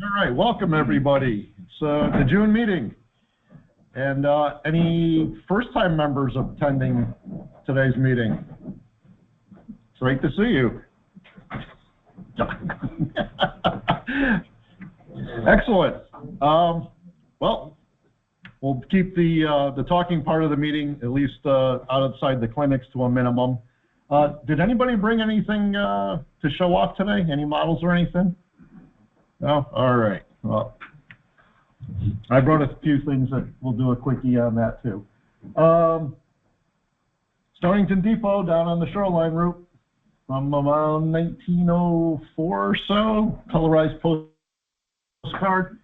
All right, welcome everybody. It's the June meeting. And any first-time members attending today's meeting? It's great to see you. Excellent. Well, we'll keep the talking part of the meeting, at least outside the clinics, to a minimum. Did anybody bring anything to show off today? Any models or anything? No? All right. Well, I brought a few things that we'll do a quickie on that too. Stonington Depot down on the shoreline route from around 1904 or so, colorized postcard.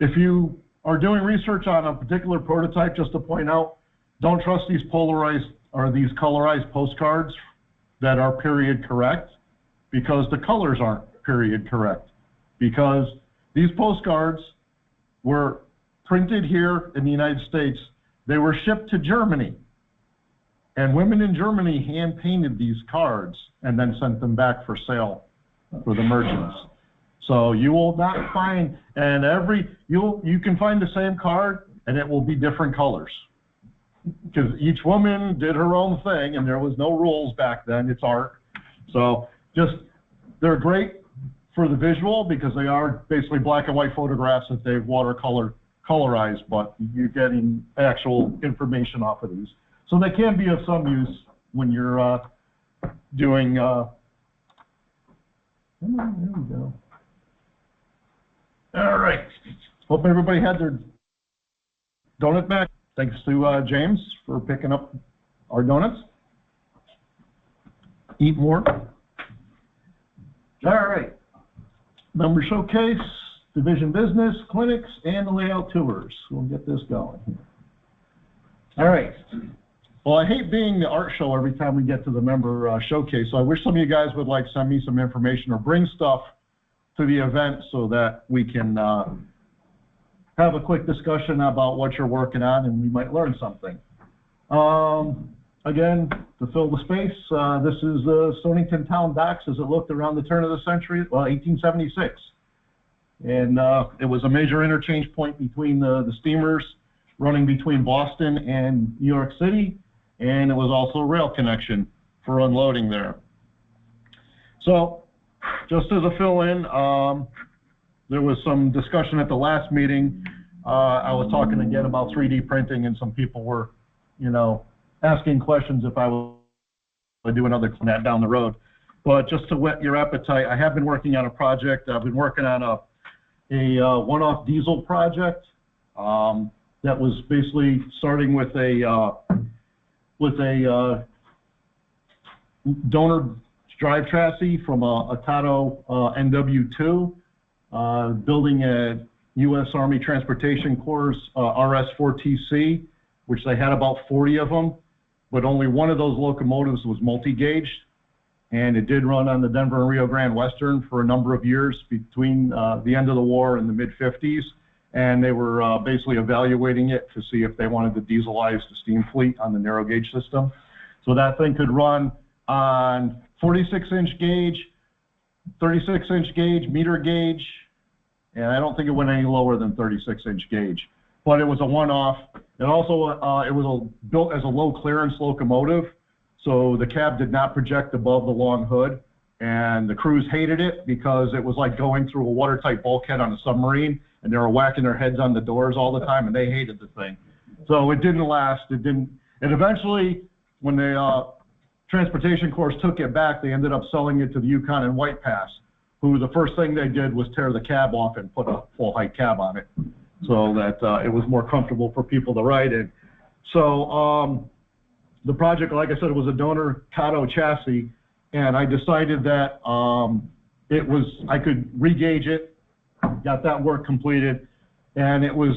If you are doing research on a particular prototype, just to point out, don't trust these polarized or these colorized postcards that are period correct, because the colors aren't period correct. Because these postcards were printed here in the United States. They were shipped to Germany. And women in Germany hand painted these cards and then sent them back for sale for the merchants. So you will not find, and you can find the same card and it will be different colors. Because each woman did her own thing and there was no rules back then, it's art. So they're great for the visual because they are basically black and white photographs that they've colorized, but you're getting actual information off of these. So they can be of some use when you're doing, there we go. All right, hope everybody had their donut back. Thanks to James for picking up our donuts. Eat more. All right, member showcase, division business, clinics, and the layout tours. We'll get this going. All right. Well, I hate being the art show every time we get to the member showcase, so I wish some of you guys would like send me some information or bring stuff to the event so that we can have a quick discussion about what you're working on and we might learn something. Again, to fill the space, this is the Stonington Town Docks as it looked around the turn of the century, well, 1876. And it was a major interchange point between the steamers running between Boston and New York City, and it was also a rail connection for unloading there. So, just as a fill-in, there was some discussion at the last meeting. I was talking again about 3D printing, and some people were, asking questions if I would do another that down the road. But just to whet your appetite, I have been working on a project. I've been working on a one-off diesel project that was basically starting with a donor drive chassis from a Tato NW2, building a U.S. Army Transportation Corps RS-4TC, which they had about 40 of them, but only one of those locomotives was multi-gauge, and it did run on the Denver and Rio Grande Western for a number of years between the end of the war and the mid-50s, and they were basically evaluating it to see if they wanted to dieselize the steam fleet on the narrow gauge system. So that thing could run on 46-inch gauge, 36-inch gauge, meter gauge, and I don't think it went any lower than 36-inch gauge. But it was a one-off. And also, it was built as a low-clearance locomotive, so the cab did not project above the long hood, and the crews hated it because it was like going through a watertight bulkhead on a submarine, and they were whacking their heads on the doors all the time, and they hated the thing. So it didn't last. It didn't. And eventually, when the Transportation Corps took it back, they ended up selling it to the Yukon and White Pass, who the first thing they did was tear the cab off and put a full-height cab on it, so that it was more comfortable for people to ride in. So the project, like I said, it was a donor Tato chassis, and I decided that I could re-gauge it, got that work completed, and it was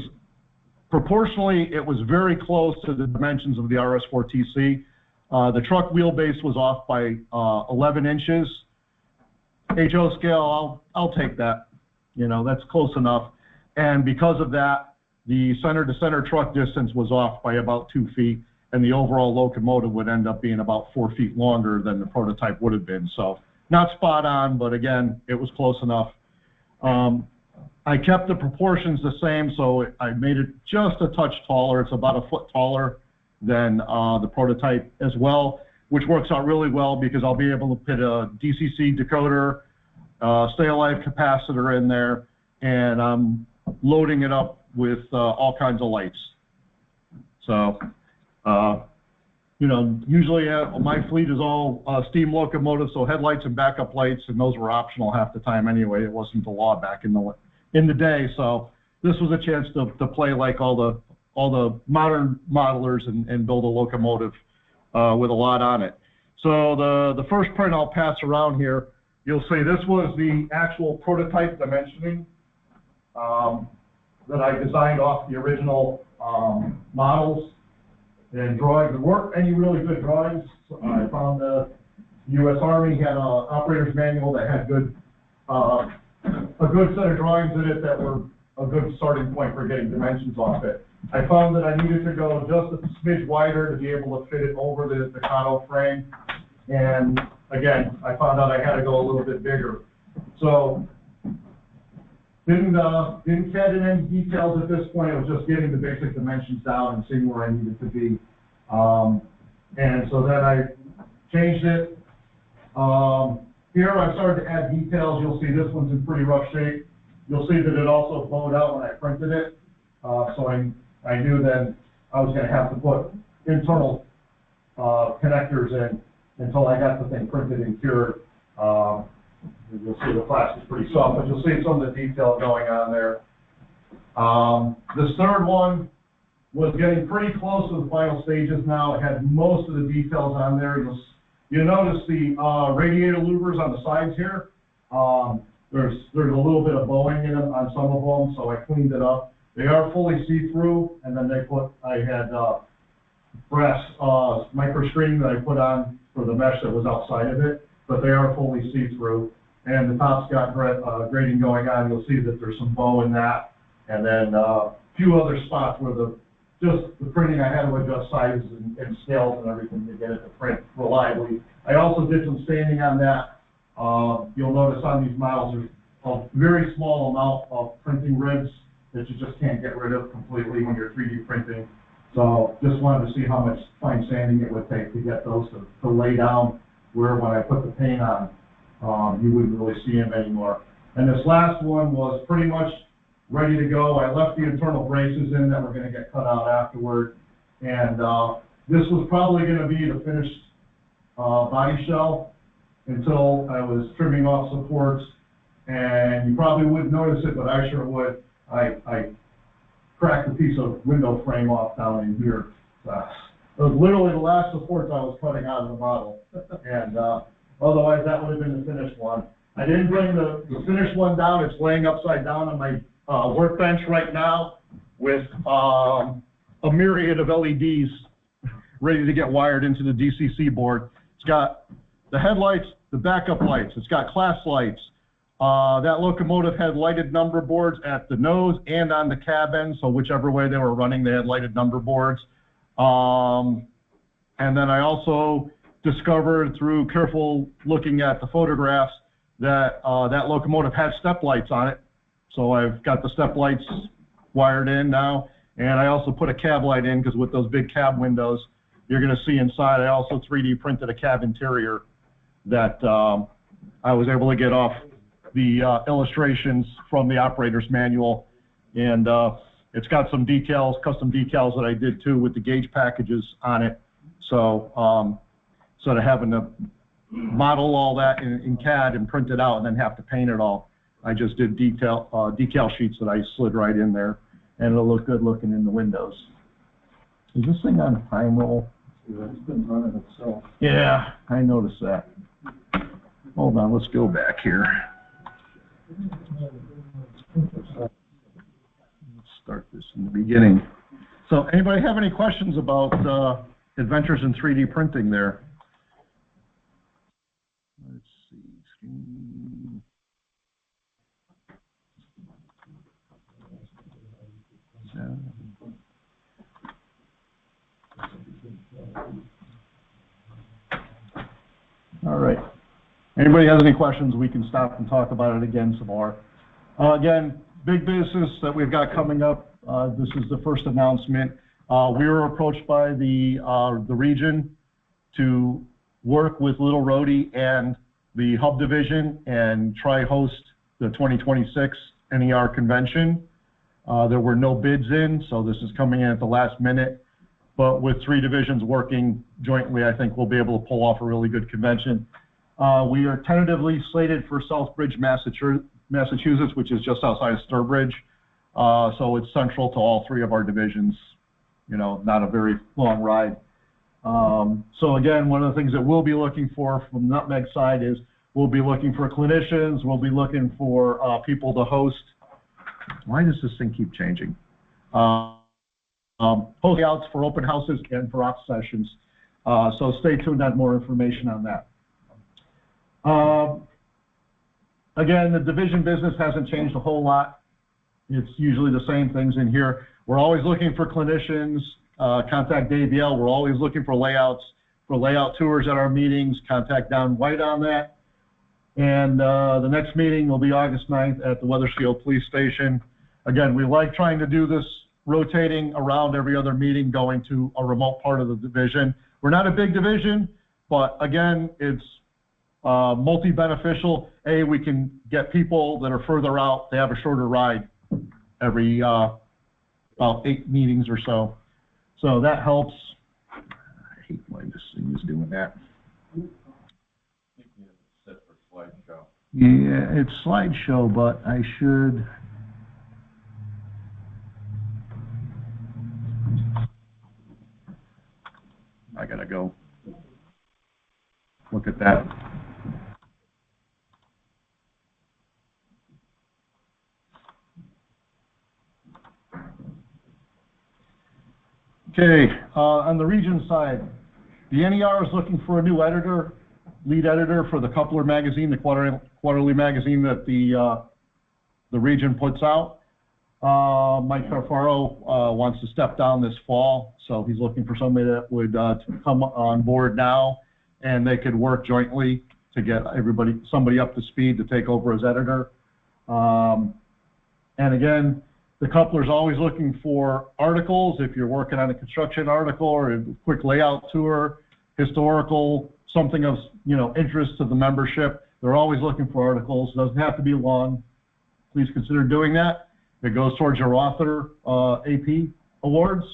proportionally, it was very close to the dimensions of the RS-4TC. The truck wheelbase was off by 11 inches. HO scale, I'll take that. That's close enough. And because of that, the center-to-center truck distance was off by about 2 feet, and the overall locomotive would end up being about 4 feet longer than the prototype would have been. So not spot on, but again, it was close enough. I kept the proportions the same, so I made it just a touch taller. It's about a foot taller than the prototype as well, which works out really well because I'll be able to put a DCC decoder, stay alive capacitor in there, and I'm loading it up with all kinds of lights. So, you know, usually my fleet is all steam locomotives, so headlights and backup lights, and those were optional half the time anyway. It wasn't the law back in the day. So this was a chance to play like all the modern modelers and build a locomotive with a lot on it. So the first print I'll pass around here, you'll see this was the actual prototype dimensioning that I designed off the original models and drawings. There weren't any really good drawings. I found the U.S. Army had an operator's manual that had a good set of drawings in it that were a good starting point for getting dimensions off it. I found that I needed to go just a smidge wider to be able to fit it over the Kato frame. And again, I found out I had to go a little bit bigger. So didn't CAD in any details at this point. It was just getting the basic dimensions down and seeing where I needed to be. And so then I changed it. Here I started to add details. You'll see this one's in pretty rough shape. You'll see that it also bowed out when I printed it. So I knew then I was going to have to put internal connectors in until I got the thing printed and cured. You'll see the plastic's pretty soft, but you'll see some of the detail going on there. This third one was getting pretty close to the final stages now. It had most of the details on there. You'll notice the radiator louvers on the sides here. There's a little bit of bowing in them on some of them, so I cleaned it up. They are fully see-through, and then I had brass microscreen that I put on for the mesh that was outside of it, but they are fully see-through. And the top's got grading going on. You'll see that there's some bow in that, and then a few other spots where just the printing I had to adjust sizes and scales and everything to get it to print reliably. I also did some sanding on that. You'll notice on these models there's a very small amount of printing ribs that you just can't get rid of completely when you're 3D printing. So just wanted to see how much fine sanding it would take to get those to lay down where when I put the paint on, you wouldn't really see them anymore. And this last one was pretty much ready to go. I left the internal braces in that were going to get cut out afterward. And this was probably going to be the finished body shell until I was trimming off supports. And you probably wouldn't notice it, but I sure would. I cracked a piece of window frame off down in here. It was literally the last supports I was cutting out of the model. And otherwise, that would have been the finished one. I didn't bring the finished one down. It's laying upside down on my workbench right now with a myriad of LEDs ready to get wired into the DCC board. It's got the headlights, the backup lights. It's got class lights. That locomotive had lighted number boards at the nose and on the cabin, so whichever way they were running, they had lighted number boards. And then I also discovered through careful looking at the photographs that that locomotive had step lights on it. So I've got the step lights wired in now, and I also put a cab light in because with those big cab windows, you're going to see inside. I also 3D printed a cab interior that I was able to get off the illustrations from the operator's manual, and it's got some decals, custom decals that I did too with the gauge packages on it. So instead of having to model all that in CAD and print it out and then have to paint it all, I just did decal sheets that I slid right in there, and it'll look good looking in the windows. Is this thing on time roll? It's been running itself. Yeah, I noticed that. Hold on, let's go back here. Let's start this in the beginning. So anybody have any questions about adventures in 3D printing there? Let's see. All right. Anybody has any questions, we can stop and talk about it again some more. Again, big business that we've got coming up. This is the first announcement. We were approached by the region to work with Little Rhodey and the Hub Division and try host the 2026 NER convention. There were no bids in, so this is coming in at the last minute. But with 3 divisions working jointly, I think we'll be able to pull off a really good convention. We are tentatively slated for Southbridge, Massachusetts, which is just outside of Sturbridge. So it's central to all 3 of our divisions, you know, not a very long ride. So again, one of the things that we'll be looking for from the Nutmeg side is we'll be looking for clinicians, we'll be looking for people to host. Why does this thing keep changing? Host outs for open houses and for ops sessions. So stay tuned on more information on that. Again, the division business hasn't changed a whole lot. It's usually the same things in here. We're always looking for clinicians. Contact Dave Yale. We're always looking for layouts, for layout tours at our meetings. Contact Don White on that. And the next meeting will be August 9th at the Wethersfield Police Station. Again, we like trying to do this rotating around every other meeting, going to a remote part of the division. We're not a big division, but again, it's multi-beneficial. We can get people that are further out. They have a shorter ride every about 8 meetings or so. So that helps. I hate when this thing is doing that. I think you have it set for slideshow. Yeah, it's slideshow, but I should. I gotta go look at that. Okay, on the region side, the NER is looking for a new editor, lead editor for the Coupler magazine, the quarterly magazine that the region puts out. Mike Carfaro wants to step down this fall, so he's looking for somebody that would come on board now, and they could work jointly to get somebody up to speed to take over as editor. And again, the Coupler's always looking for articles. If you're working on a construction article or a quick layout tour, historical, something of interest to the membership, they're always looking for articles. It doesn't have to be long. Please consider doing that. It goes towards your author AP awards.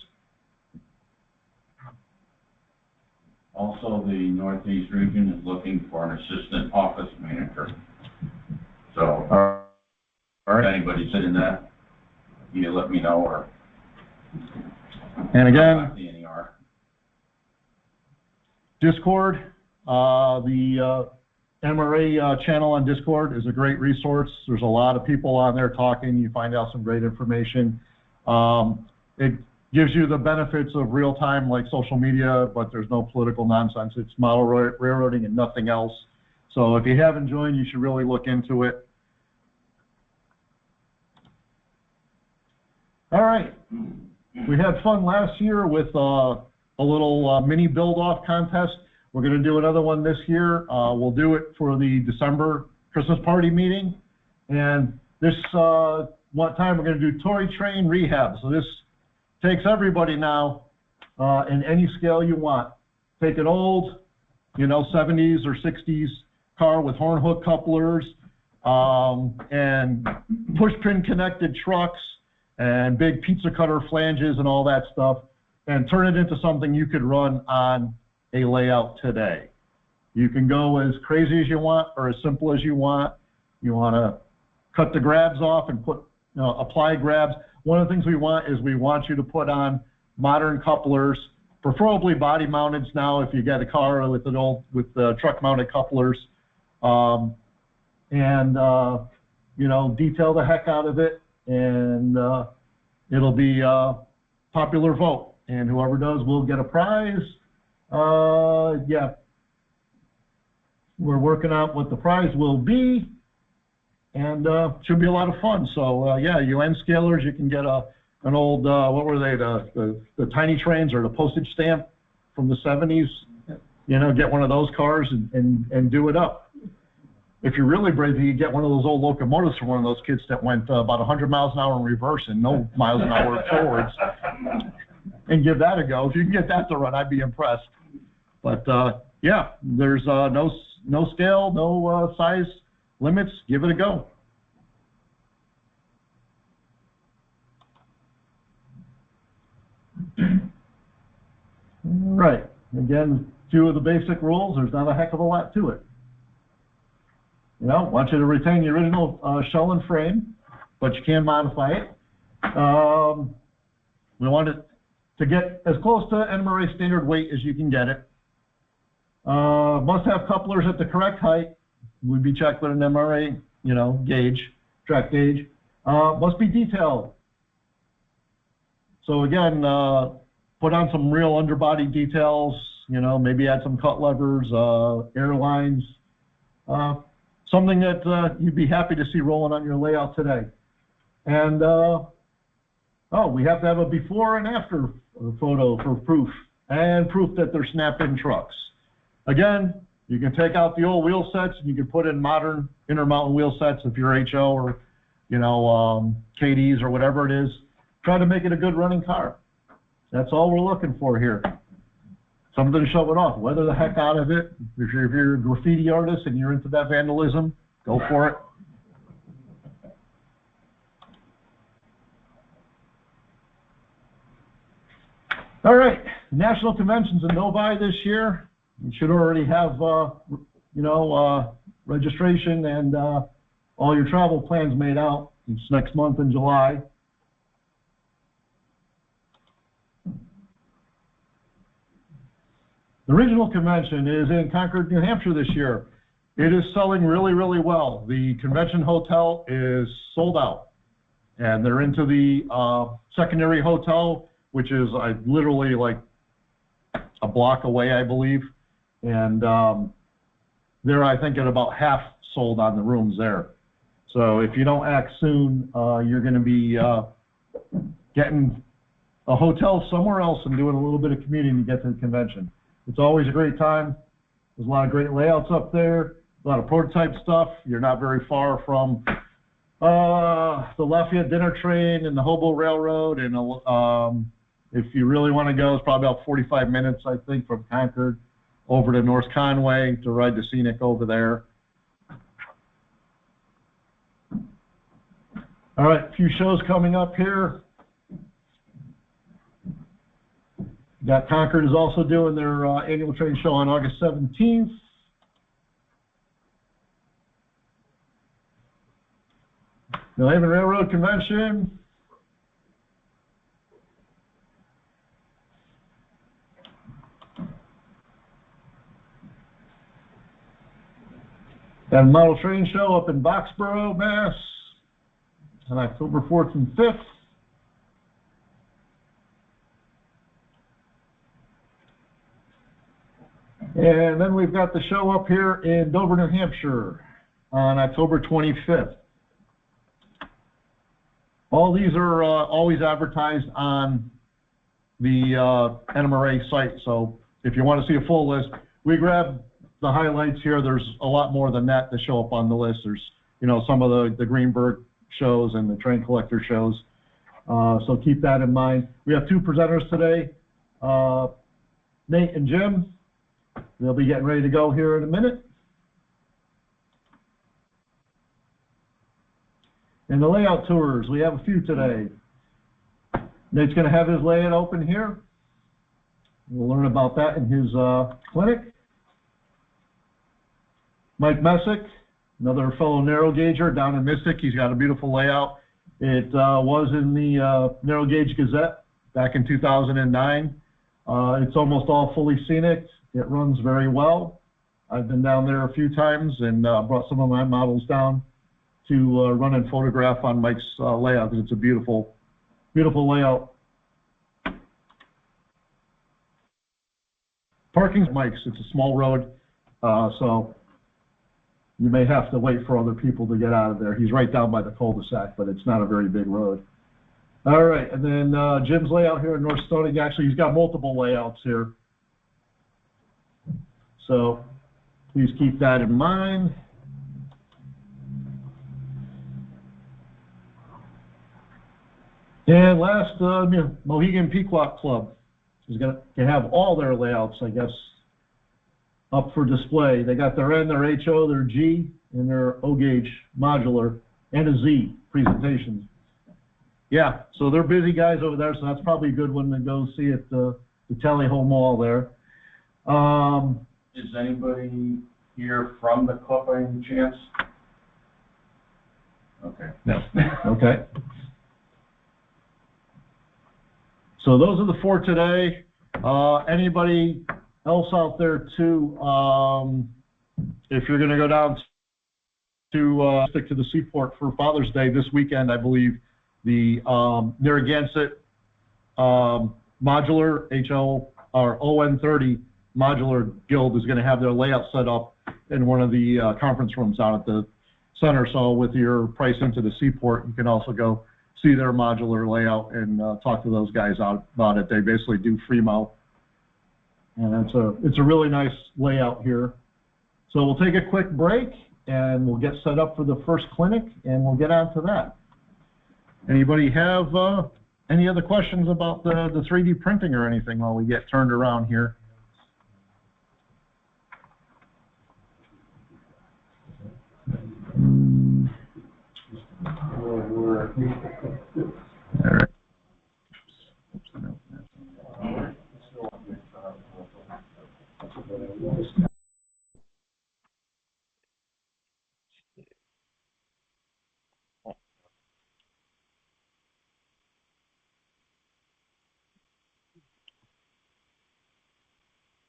Also, the Northeast region is looking for an assistant office manager. So, All right. if anybody's in that, you let me know, or And again, the NER. Discord, the NMRA channel on Discord is a great resource. There's a lot of people on there talking. You find out some great information. It gives you the benefits of real time like social media, but there's no political nonsense. It's model railroading and nothing else. So if you haven't joined, you should really look into it. All right. We had fun last year with a little mini build-off contest. We're going to do another one this year. We'll do it for the December Christmas party meeting. And this one time we're going to do toy train rehab. So this takes everybody now in any scale you want. Take an old, 70s or 60s car with horn hook couplers and push pin connected trucks and big pizza cutter flanges and all that stuff, and turn it into something you could run on a layout today. You can go as crazy as you want or as simple as you want. You want to cut the grabs off and put, apply grabs. One of the things we want is we want you to put on modern couplers, preferably body mounted now if you get a car with truck mounted couplers, detail the heck out of it, and it'll be a popular vote, and whoever does will get a prize. Yeah, we're working out what the prize will be, and should be a lot of fun. So yeah, you N scalers, you can get an old what were they, the tiny trains or the postage stamp from the 70s, get one of those cars and do it up. if you're really brave, you get one of those old locomotives from one of those kids that went about 100 miles an hour in reverse and no miles an hour forwards, and give that a go. If you can get that to run, I'd be impressed. But yeah, there's no scale, no size limits. Give it a go. All right. Again, two of the basic rules. There's not a heck of a lot to it. You know, want you to retain the original shell and frame, but you can modify it. We want it to get as close to NMRA standard weight as you can get it. Must have couplers at the correct height. Would be checked with an NMRA, you know, gauge, track gauge. Must be detailed. So again, put on some real underbody details, you know, maybe add some cut levers, airlines, something that you'd be happy to see rolling on your layout today. And, oh, we have to have a before and after photo for proof, and proof that they're snap-in trucks. Again, you can take out the old wheel sets and you can put in modern intermountain wheel sets if you're HO or, you know, KDs or whatever it is. Try to make it a good running car. That's all we're looking for here. Something to show it off. Weather the heck out of it. If you're a graffiti artist and you're into that vandalism, go for it. All right, National Convention's in Novi this year. You should already have, you know, registration and all your travel plans made out. It's next month in July. The regional convention is in Concord, New Hampshire this year. It is selling really, really well. The convention hotel is sold out, and they're into the secondary hotel, which is literally like a block away, I believe. And they're, I think, at about half sold on the rooms there. So if you don't act soon, you're going to be getting a hotel somewhere else and doing a little bit of commuting to get to the convention. It's always a great time. There's a lot of great layouts up there, a lot of prototype stuff. You're not very far from the Lafayette Dinner Train and the Hobo Railroad. And if you really want to go, it's probably about 45 minutes, I think, from Concord over to North Conway to ride the scenic over there. All right, a few shows coming up here. Got Concord is also doing their annual train show on August 17th. New Haven Railroad Convention. Got a model train show up in Boxborough, Mass. on October 4th and 5th. And then we've got the show up here in Dover, New Hampshire on October 25th. All these are always advertised on the NMRA site, so if you want to see a full list, we grab the highlights here. There's a lot more than that show up on the list. There's, you know, some of the Greenberg shows and the train collector shows, so keep that in mind. We have two presenters today, Nate and Jim. They'll be getting ready to go here in a minute. And the layout tours, we have a few today. Nate's going to have his layout open here. We'll learn about that in his clinic. Mike Messick, another fellow narrow gauger down in Mystic. He's got a beautiful layout. It was in the Narrow Gauge Gazette back in 2009. It's almost all fully scenic. It runs very well. I've been down there a few times and brought some of my models down to run and photograph on Mike's layout, because it's a beautiful, beautiful layout. Parking's Mike's. It's a small road, so you may have to wait for other people to get out of there. He's right down by the cul-de-sac, but it's not a very big road. All right, and then Jim's layout here in North Stonington. Actually, he's got multiple layouts here, so please keep that in mind. And last, Mohegan Pequot Club is going to have all their layouts, I guess, up for display. They got their N, their HO, their G, and their O gauge modular, and a Z presentations. Yeah, so they're busy guys over there, so that's probably a good one to go see at the Tally Ho Mall there. Is anybody here from the club by any chance? Okay. No. Okay. So those are the 4 today. Anybody else out there too? If you're going to go down to stick to the Seaport for Father's Day this weekend, I believe the Narragansett modular HO or ON30 modular guild is going to have their layout set up in one of the conference rooms out at the center. So with your price into the Seaport, you can also go see their modular layout and talk to those guys out about it. They basically do Fremont, and it's a really nice layout here. So we'll take a quick break and we'll get set up for the first clinic, and we'll get on to that. Anybody have any other questions about the 3D printing or anything while we get turned around here? All right.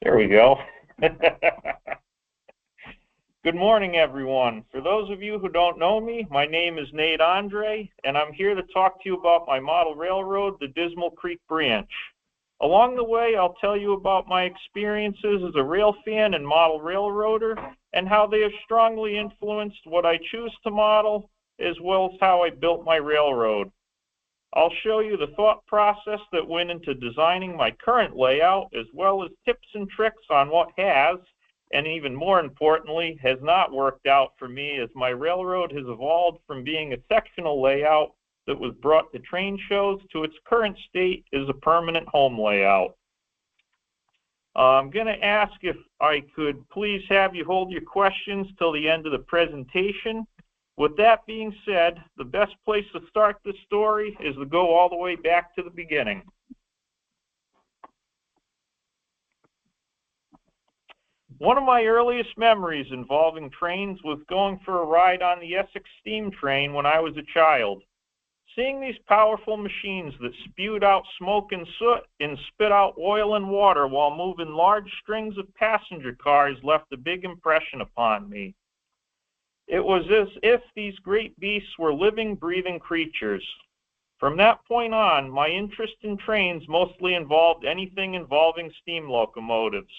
There we go. Good morning, everyone. For those of you who don't know me, my name is Nate Andre, and I'm here to talk to you about my model railroad, the Dismal Creek Branch. Along the way, I'll tell you about my experiences as a rail fan and model railroader, and how they have strongly influenced what I choose to model, as well as how I built my railroad. I'll show you the thought process that went into designing my current layout, as well as tips and tricks on what has, and even more importantly, has not worked out for me, as my railroad has evolved from being a sectional layout that was brought to train shows to its current state as a permanent home layout. I'm going to ask if I could please have you hold your questions till the end of the presentation. With that being said, the best place to start this story is to go all the way back to the beginning. One of my earliest memories involving trains was going for a ride on the Essex steam train when I was a child. Seeing these powerful machines that spewed out smoke and soot and spit out oil and water while moving large strings of passenger cars left a big impression upon me. It was as if these great beasts were living, breathing creatures. From that point on, my interest in trains mostly involved anything involving steam locomotives,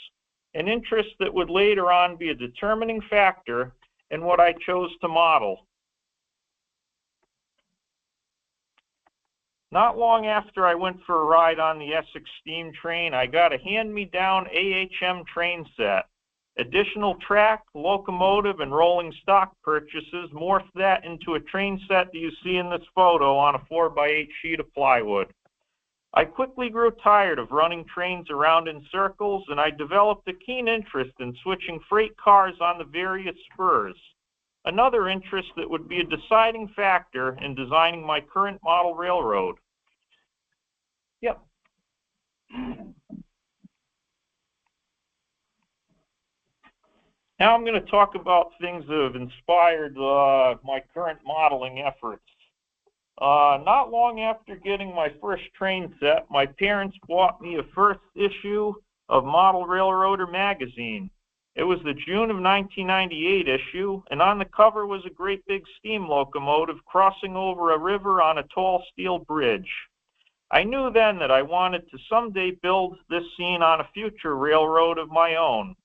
an interest that would later on be a determining factor in what I chose to model. Not long after I went for a ride on the Essex steam train, I got a hand-me-down AHM train set. Additional track, locomotive, and rolling stock purchases morphed that into a train set that you see in this photo on a 4x8 sheet of plywood. I quickly grew tired of running trains around in circles, and I developed a keen interest in switching freight cars on the various spurs, another interest that would be a deciding factor in designing my current model railroad. Yep. Now I'm going to talk about things that have inspired my current modeling efforts. Not long after getting my first train set, my parents bought me a first issue of Model Railroader magazine. It was the June of 1998 issue, and on the cover was a great big steam locomotive crossing over a river on a tall steel bridge. I knew then that I wanted to someday build this scene on a future railroad of my own.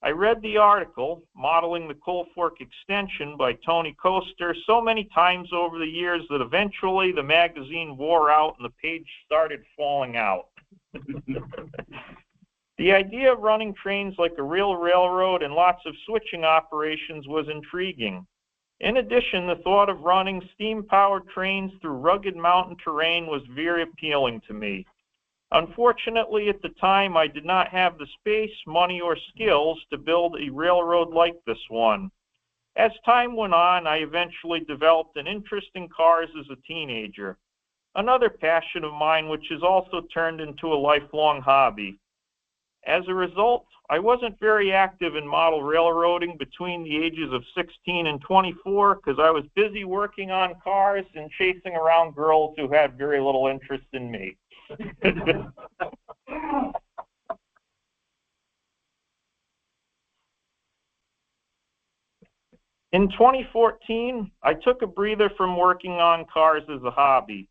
I read the article, Modeling the Coal Fork Extension by Tony Coaster, so many times over the years that eventually the magazine wore out and the page started falling out. The idea of running trains like a real railroad and lots of switching operations was intriguing. In addition, the thought of running steam-powered trains through rugged mountain terrain was very appealing to me. Unfortunately, at the time, I did not have the space, money, or skills to build a railroad like this one. As time went on, I eventually developed an interest in cars as a teenager, another passion of mine which has also turned into a lifelong hobby. As a result, I wasn't very active in model railroading between the ages of 16 and 24 because I was busy working on cars and chasing around girls who had very little interest in me. In 2014, I took a breather from working on cars as a hobby.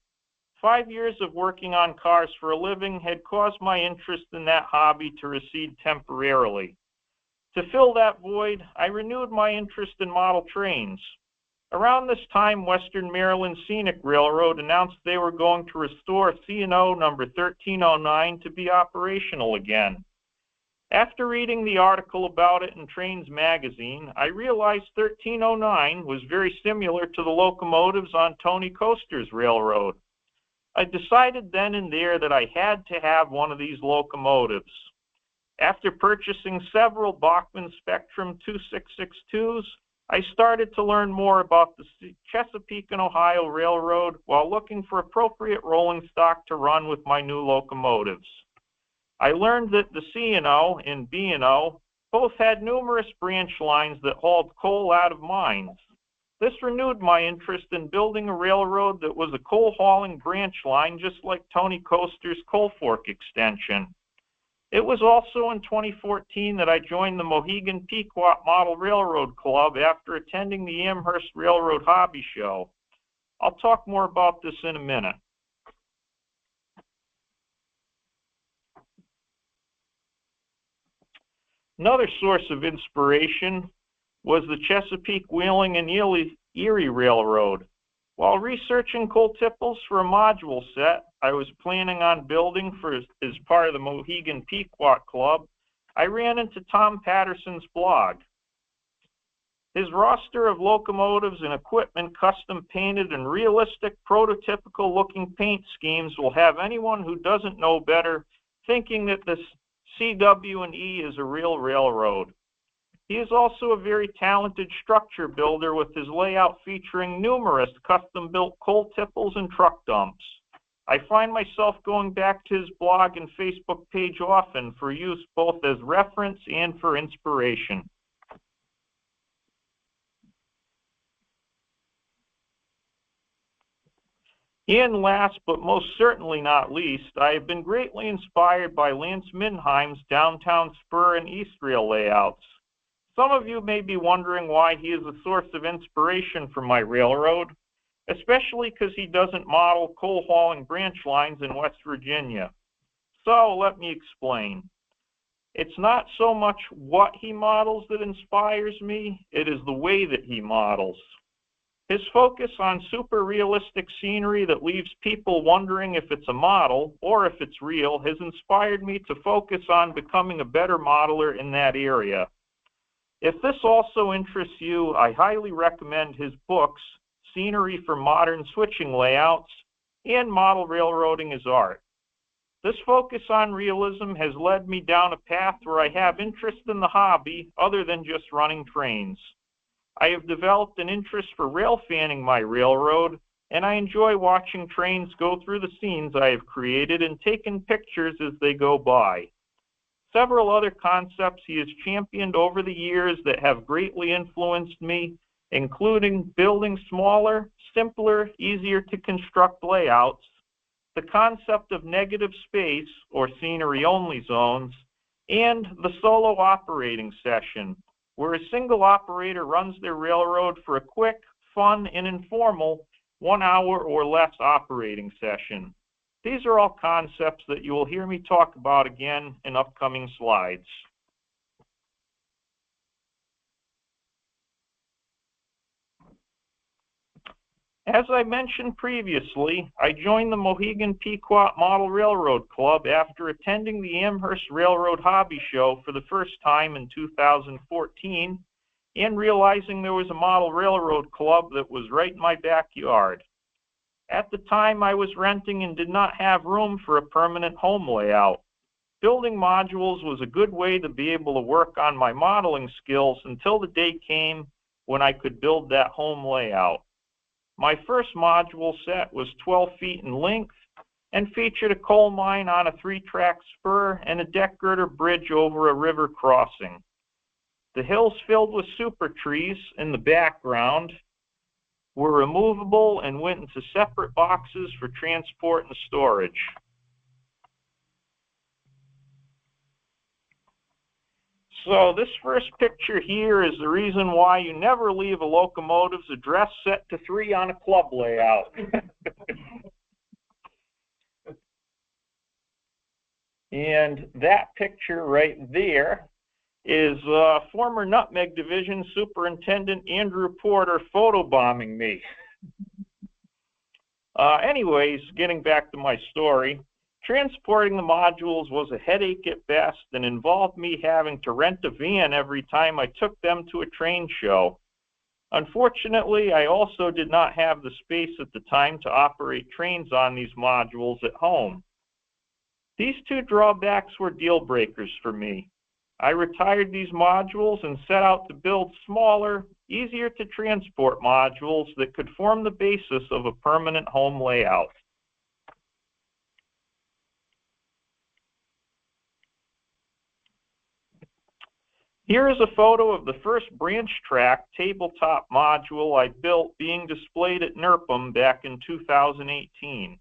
5 years of working on cars for a living had caused my interest in that hobby to recede temporarily. To fill that void, I renewed my interest in model trains. Around this time, Western Maryland Scenic Railroad announced they were going to restore C&O number 1309 to be operational again. After reading the article about it in Trains magazine, I realized 1309 was very similar to the locomotives on Tony Coaster's railroad. I decided then and there that I had to have one of these locomotives. After purchasing several Bachmann Spectrum 2662s, I started to learn more about the Chesapeake and Ohio Railroad while looking for appropriate rolling stock to run with my new locomotives. I learned that the C&O and B&O both had numerous branch lines that hauled coal out of mines. This renewed my interest in building a railroad that was a coal hauling branch line just like Tony Coaster's Coal Fork extension. It was also in 2014 that I joined the Mohegan Pequot Model Railroad Club after attending the Amherst Railroad Hobby Show. I'll talk more about this in a minute. Another source of inspiration was the Chesapeake, Wheeling, and Erie Railroad. While researching coal tipples for a module set I was planning on building as part of the Mohegan Pequot Club, I ran into Tom Patterson's blog. His roster of locomotives and equipment custom painted in realistic, prototypical looking paint schemes will have anyone who doesn't know better thinking that this CW&E is a real railroad. He is also a very talented structure builder with his layout featuring numerous custom-built coal tipples and truck dumps. I find myself going back to his blog and Facebook page often for use both as reference and for inspiration. And last but most certainly not least, I have been greatly inspired by Lance Minheim's downtown spur and east rail layouts. Some of you may be wondering why he is a source of inspiration for my railroad, especially because he doesn't model coal hauling branch lines in West Virginia. So let me explain. It's not so much what he models that inspires me, it is the way that he models. His focus on super realistic scenery that leaves people wondering if it's a model or if it's real has inspired me to focus on becoming a better modeler in that area. If this also interests you, I highly recommend his books, Scenery for Modern Switching Layouts and Model Railroading as Art. This focus on realism has led me down a path where I have interest in the hobby other than just running trains. I have developed an interest for rail fanning my railroad, and I enjoy watching trains go through the scenes I have created and taking pictures as they go by. Several other concepts he has championed over the years that have greatly influenced me, including building smaller, simpler, easier to construct layouts, the concept of negative space or scenery-only zones, and the solo operating session, where a single operator runs their railroad for a quick, fun, and informal 1 hour or less operating session. These are all concepts that you will hear me talk about again in upcoming slides. As I mentioned previously, I joined the Mohegan Pequot Model Railroad Club after attending the Amherst Railroad Hobby Show for the first time in 2014 and realizing there was a model railroad club that was right in my backyard. At the time, I was renting and did not have room for a permanent home layout. Building modules was a good way to be able to work on my modeling skills until the day came when I could build that home layout. My first module set was 12 feet in length and featured a coal mine on a 3-track spur and a deck girder bridge over a river crossing. The hills filled with super trees in the background were removable and went into separate boxes for transport and storage. So this first picture here is the reason why you never leave a locomotive's address set to 3 on a club layout. And that picture right there is former Nutmeg Division Superintendent Andrew Porter photobombing me. Anyways, getting back to my story, transporting the modules was a headache at best and involved me having to rent a van every time I took them to a train show. Unfortunately, I also did not have the space at the time to operate trains on these modules at home. These 2 drawbacks were deal breakers for me. I retired these modules and set out to build smaller, easier to transport modules that could form the basis of a permanent home layout. Here is a photo of the first branch track tabletop module I built being displayed at NRPM back in 2018.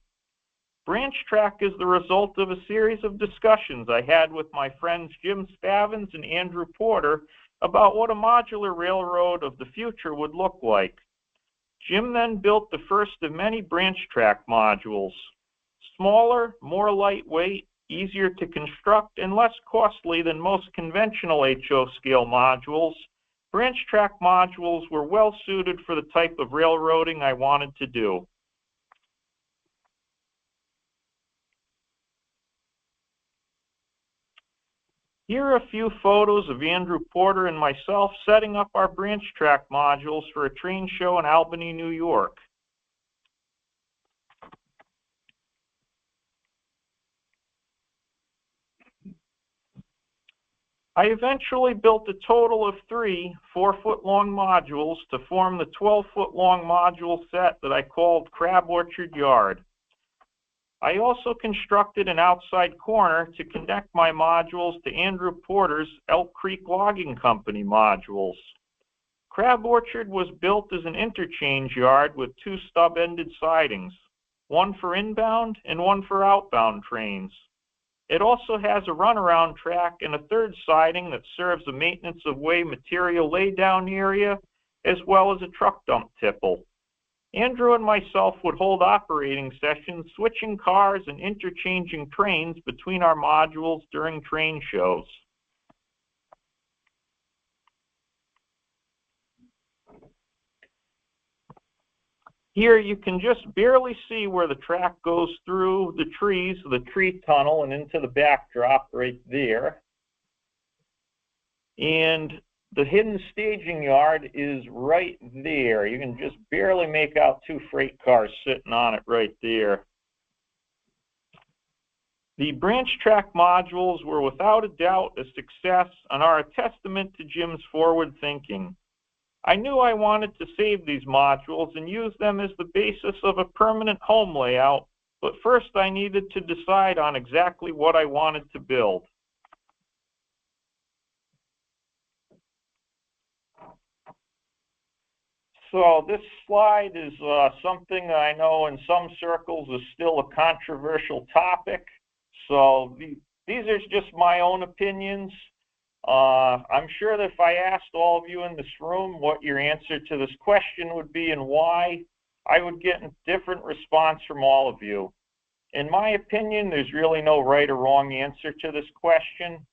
Branch track is the result of a series of discussions I had with my friends Jim Spavins and Andrew Porter about what a modular railroad of the future would look like. Jim then built the first of many branch track modules. Smaller, more lightweight, easier to construct, and less costly than most conventional HO scale modules, branch track modules were well suited for the type of railroading I wanted to do. Here are a few photos of Andrew Porter and myself setting up our branch track modules for a train show in Albany, New York. I eventually built a total of 3 4-foot-long modules to form the 12-foot-long module set that I called Crab Orchard Yard. I also constructed an outside corner to connect my modules to Andrew Porter's Elk Creek Logging Company modules. Crab Orchard was built as an interchange yard with 2 stub-ended sidings, one for inbound and one for outbound trains. It also has a runaround track and a 3rd siding that serves a maintenance of way material laydown area, as well as a truck dump tipple. Andrew and myself would hold operating sessions, switching cars and interchanging trains between our modules during train shows. Here you can just barely see where the track goes through the trees, the tree tunnel, and into the backdrop right there. And the hidden staging yard is right there. You can just barely make out 2 freight cars sitting on it right there. The branch track modules were without a doubt a success and are a testament to Jim's forward thinking. I knew I wanted to save these modules and use them as the basis of a permanent home layout, but first I needed to decide on exactly what I wanted to build. So this slide is something that I know in some circles is still a controversial topic. So these are just my own opinions. I'm sure that if I asked all of you in this room what your answer to this question would be and why, I would get a different response from all of you. In my opinion, there's really no right or wrong answer to this question.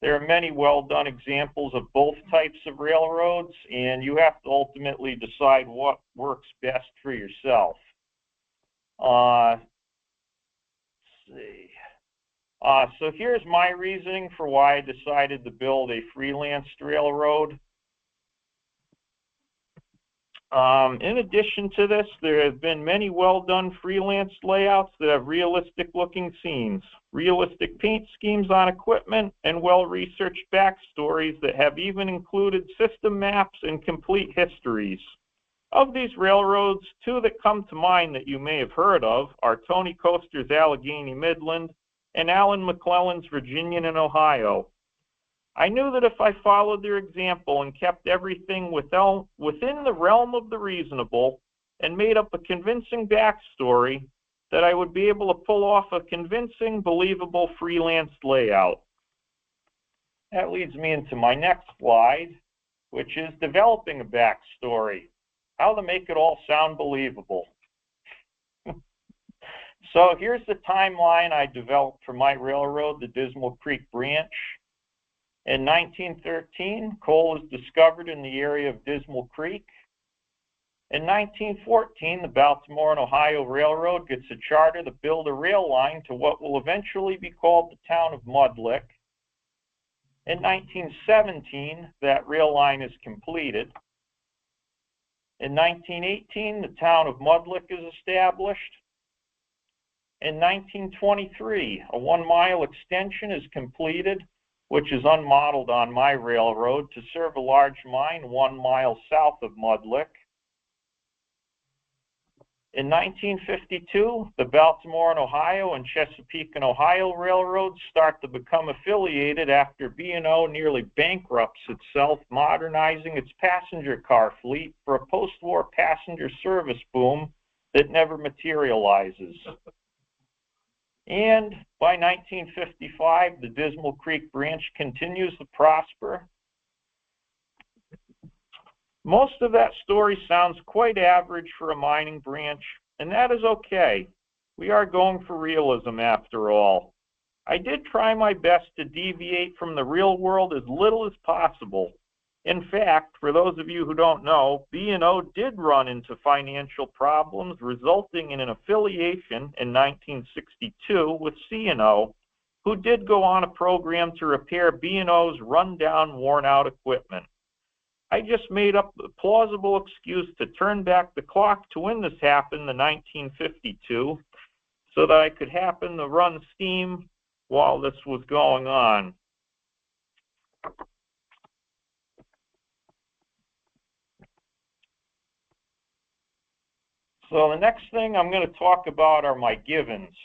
There are many well-done examples of both types of railroads, and you have to ultimately decide what works best for yourself. Let's see. So here's my reasoning for why I decided to build a freelanced railroad. In addition to this, there have been many well-done freelance layouts that have realistic-looking scenes, realistic paint schemes on equipment, and well-researched backstories that have even included system maps and complete histories. Of these railroads, two that come to mind that you may have heard of are Tony Coaster's Allegheny Midland and Alan McClellan's Virginian and Ohio. I knew that if I followed their example and kept everything within the realm of the reasonable and made up a convincing backstory, that I would be able to pull off a convincing, believable freelance layout. That leads me into my next slide, which is developing a backstory, how to make it all sound believable. So here's the timeline I developed for my railroad, the Dismal Creek Branch. In 1913, coal was discovered in the area of Dismal Creek. In 1914, the Baltimore and Ohio Railroad gets a charter to build a rail line to what will eventually be called the town of Mudlick. In 1917, that rail line is completed. In 1918, the town of Mudlick is established. In 1923, a 1-mile extension is completed, which is unmodeled on my railroad, to serve a large mine 1 mile south of Mudlick. In 1952, the Baltimore and Ohio and Chesapeake and Ohio railroads start to become affiliated after B&O nearly bankrupts itself, modernizing its passenger car fleet for a post-war passenger service boom that never materializes. And by 1955, the Dismal Creek Branch continues to prosper. Most of that story sounds quite average for a mining branch, and that is okay. We are going for realism after all. I did try my best to deviate from the real world as little as possible. In fact, for those of you who don't know, B&O did run into financial problems, resulting in an affiliation in 1962 with C&O, who did go on a program to repair B&O's rundown, worn-out equipment. I just made up a plausible excuse to turn back the clock to when this happened in 1952, so that I could happen to run steam while this was going on. So the next thing I'm going to talk about are my givens.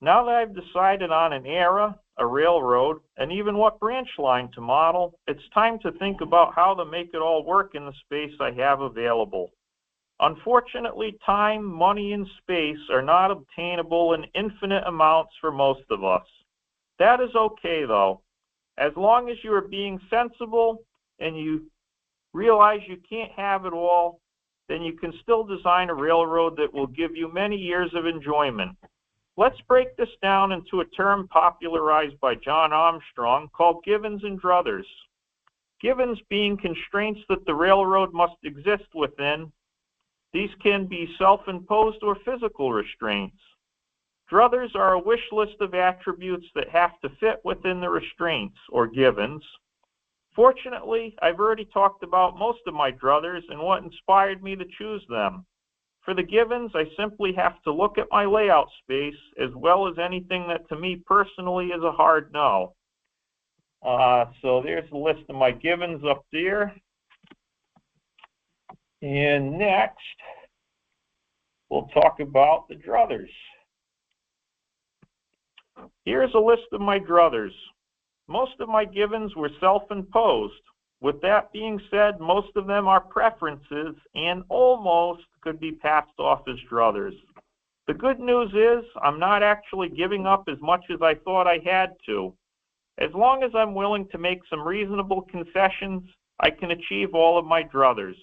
Now that I've decided on an era, a railroad, and even what branch line to model, it's time to think about how to make it all work in the space I have available. Unfortunately, time, money, and space are not obtainable in infinite amounts for most of us. That is okay, though. As long as you are being sensible and you realize you can't have it all, then you can still design a railroad that will give you many years of enjoyment. Let's break this down into a term popularized by John Armstrong called givens and druthers. Givens being constraints that the railroad must exist within. These can be self-imposed or physical restraints. Druthers are a wish list of attributes that have to fit within the restraints, or givens. Fortunately, I've already talked about most of my druthers and what inspired me to choose them. For the givens, I simply have to look at my layout space as well as anything that to me personally is a hard no. So there's the list of my givens up there. And next, we'll talk about the druthers. Here's a list of my druthers. Most of my givens were self-imposed. With that being said, most of them are preferences and almost could be passed off as druthers. The good news is I'm not actually giving up as much as I thought I had to. As long as I'm willing to make some reasonable concessions, I can achieve all of my druthers.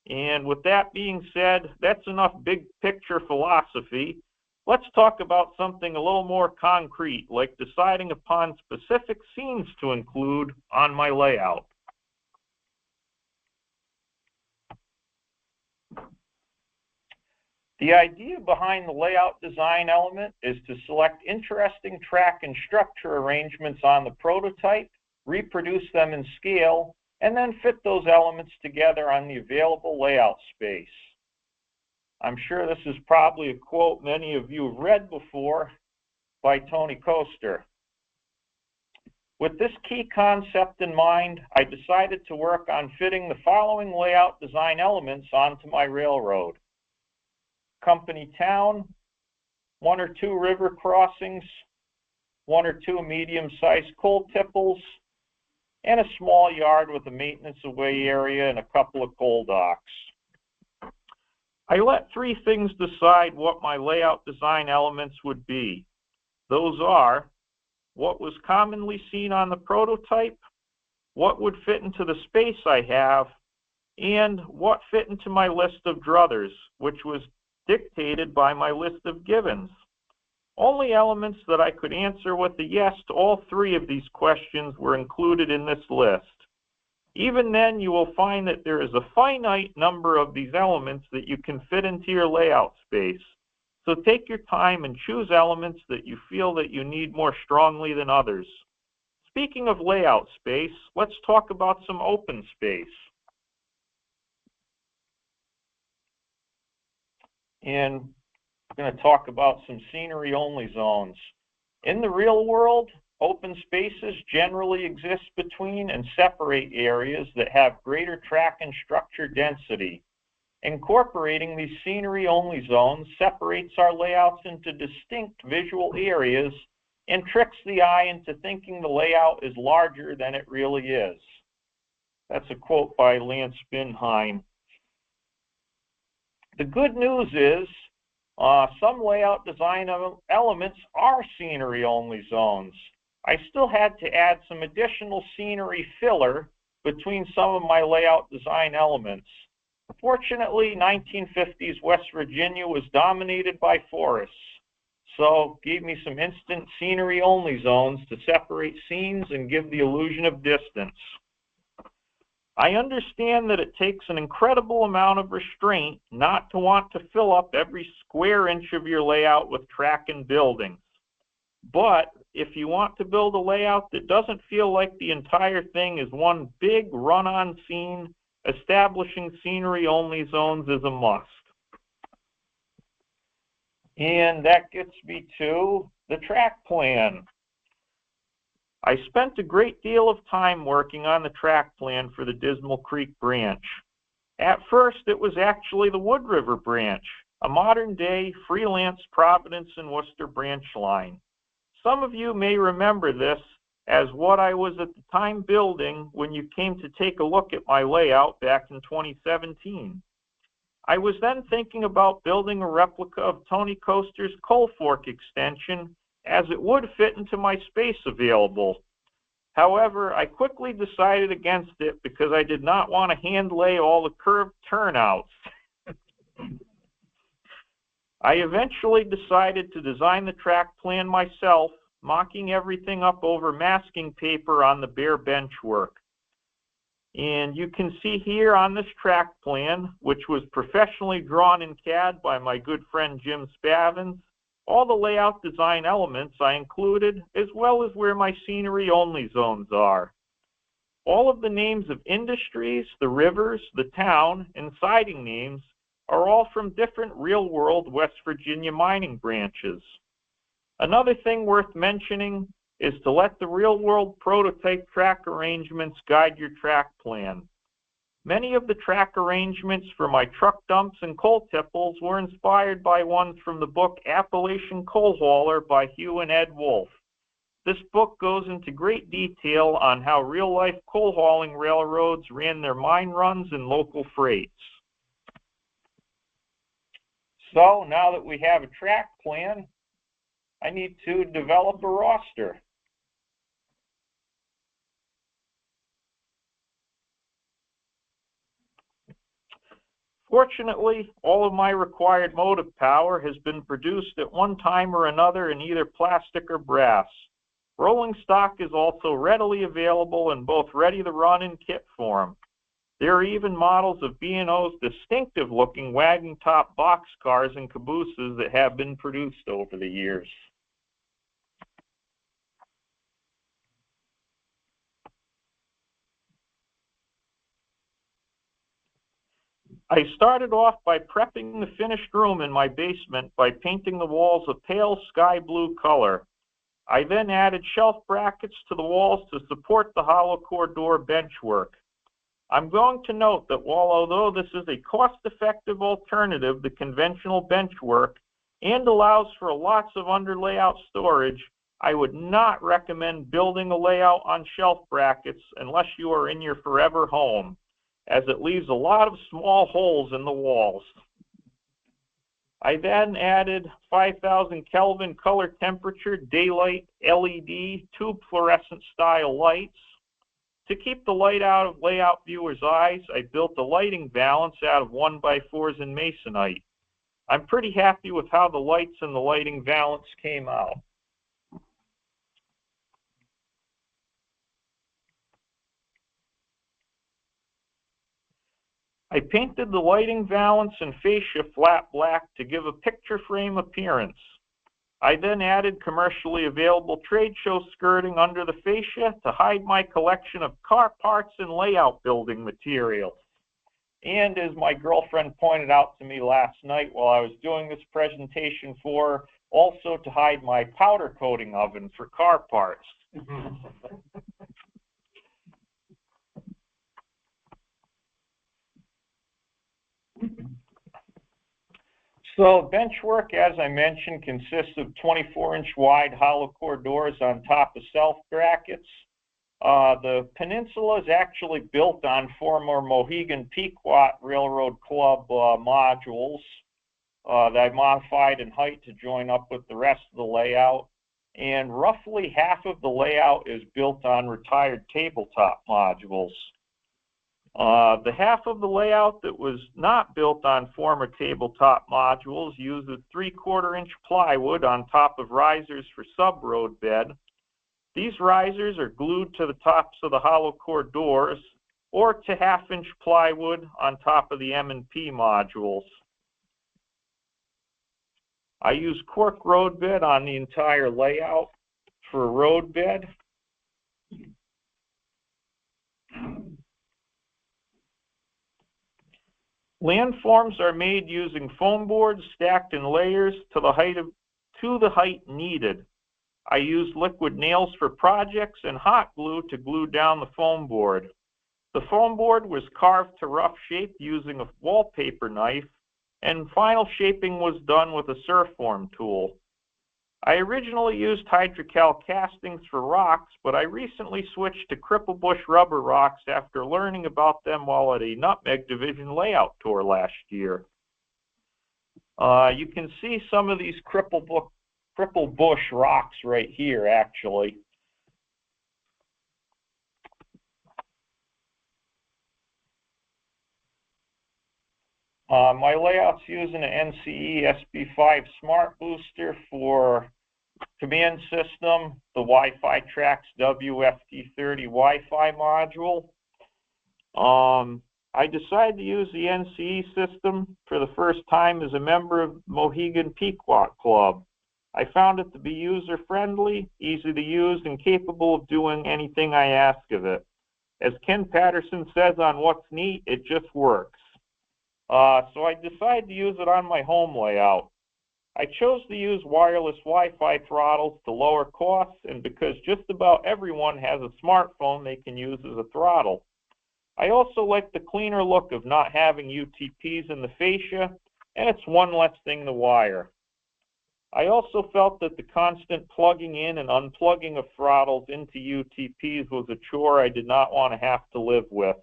And with that being said, that's enough big picture philosophy. Let's talk about something a little more concrete, like deciding upon specific scenes to include on my layout. The idea behind the layout design element is to select interesting track and structure arrangements on the prototype, reproduce them in scale, and then fit those elements together on the available layout space. I'm sure this is probably a quote many of you have read before by Tony Coaster. With this key concept in mind, I decided to work on fitting the following layout design elements onto my railroad. Company town, 1 or 2 river crossings, 1 or 2 medium-sized coal tipples, and a small yard with a maintenance away area and a couple of coal docks. I let 3 things decide what my layout design elements would be. Those are what was commonly seen on the prototype, what would fit into the space I have, and what fit into my list of druthers, which was dictated by my list of givens. Only elements that I could answer with a yes to all 3 of these questions were included in this list. Even then, you will find that there is a finite number of these elements that you can fit into your layout space. So take your time and choose elements that you feel that you need more strongly than others. Speaking of layout space, let's talk about some open space. And I'm going to talk about some scenery-only zones. In the real world, open spaces generally exist between and separate areas that have greater track and structure density. Incorporating these scenery-only zones separates our layouts into distinct visual areas and tricks the eye into thinking the layout is larger than it really is. That's a quote by Lance Binheim. The good news is some layout design elements are scenery-only zones. I still had to add some additional scenery filler between some of my layout design elements. Fortunately, 1950s West Virginia was dominated by forests, so gave me some instant scenery-only zones to separate scenes and give the illusion of distance. I understand that it takes an incredible amount of restraint not to want to fill up every square inch of your layout with track and buildings. But if you want to build a layout that doesn't feel like the entire thing is one big run-on scene, establishing scenery-only zones is a must. And that gets me to the track plan. I spent a great deal of time working on the track plan for the Dismal Creek branch. At first, it was actually the Wood River branch, a modern-day freelance Providence and Worcester branch line. Some of you may remember this as what I was at the time building when you came to take a look at my layout back in 2017. I was then thinking about building a replica of Tony Coaster's Coal Fork extension as it would fit into my space available. However, I quickly decided against it because I did not want to hand lay all the curved turnouts. I eventually decided to design the track plan myself, mocking everything up over masking paper on the bare bench work. And you can see here on this track plan, which was professionally drawn in CAD by my good friend Jim Spavins, all the layout design elements I included, as well as where my scenery-only zones are. All of the names of industries, the rivers, the town, and siding names are all from different real-world West Virginia mining branches. Another thing worth mentioning is to let the real-world prototype track arrangements guide your track plan. Many of the track arrangements for my truck dumps and coal tipples were inspired by ones from the book Appalachian Coal Hauler by Hugh and Ed Wolf. This book goes into great detail on how real-life coal hauling railroads ran their mine runs and local freights. So now that we have a track plan, I need to develop a roster. Fortunately, all of my required motive power has been produced at one time or another in either plastic or brass. Rolling stock is also readily available in both ready-to-run and kit form. There are even models of B&O's distinctive-looking wagon-top boxcars and cabooses that have been produced over the years. I started off by prepping the finished room in my basement by painting the walls a pale sky blue color. I then added shelf brackets to the walls to support the hollow core door benchwork. I'm going to note that although this is a cost-effective alternative to conventional benchwork and allows for lots of under-layout storage, I would not recommend building a layout on shelf brackets unless you are in your forever home, as it leaves a lot of small holes in the walls. I then added 5,000 Kelvin color temperature daylight LED tube fluorescent style lights. To keep the light out of layout viewers' eyes, I built a lighting valance out of 1x4s and masonite. I'm pretty happy with how the lights and the lighting valance came out. I painted the lighting valance and fascia flat black to give a picture frame appearance. I then added commercially available trade show skirting under the fascia to hide my collection of car parts and layout building materials. And as my girlfriend pointed out to me last night while I was doing this presentation for her, also to hide my powder coating oven for car parts. So benchwork, as I mentioned, consists of 24-inch wide hollow core doors on top of shelf brackets. The peninsula is actually built on former Mohegan Pequot Railroad Club modules that I modified in height to join up with the rest of the layout. And roughly half of the layout is built on retired tabletop modules. The half of the layout that was not built on former tabletop modules uses 3/4-inch plywood on top of risers for sub-road bed. These risers are glued to the tops of the hollow core doors or to 1/2-inch plywood on top of the M&P modules. I use cork road bed on the entire layout for road bed. Landforms are made using foam boards stacked in layers to the height needed. I use liquid nails for projects and hot glue to glue down the foam board. The foam board was carved to rough shape using a wallpaper knife, and final shaping was done with a surfform tool. I originally used hydrocal castings for rocks, but I recently switched to cripple bush rubber rocks after learning about them while at a Nutmeg Division layout tour last year. You can see some of these cripple bush rocks right here, actually. My layout's using an NCE SB5 Smart Booster for command system, the Wi-Fi Trax WFT30 Wi-Fi module. I decided to use the NCE system for the first time as a member of Mohegan Pequot Club. I found it to be user-friendly, easy to use, and capable of doing anything I ask of it. As Ken Patterson says on What's Neat, it just works. So I decided to use it on my home layout. I chose to use wireless Wi-Fi throttles to lower costs and because just about everyone has a smartphone they can use as a throttle. I also like the cleaner look of not having UTPs in the fascia, and it's one less thing to wire. I also felt that the constant plugging in and unplugging of throttles into UTPs was a chore I did not want to have to live with.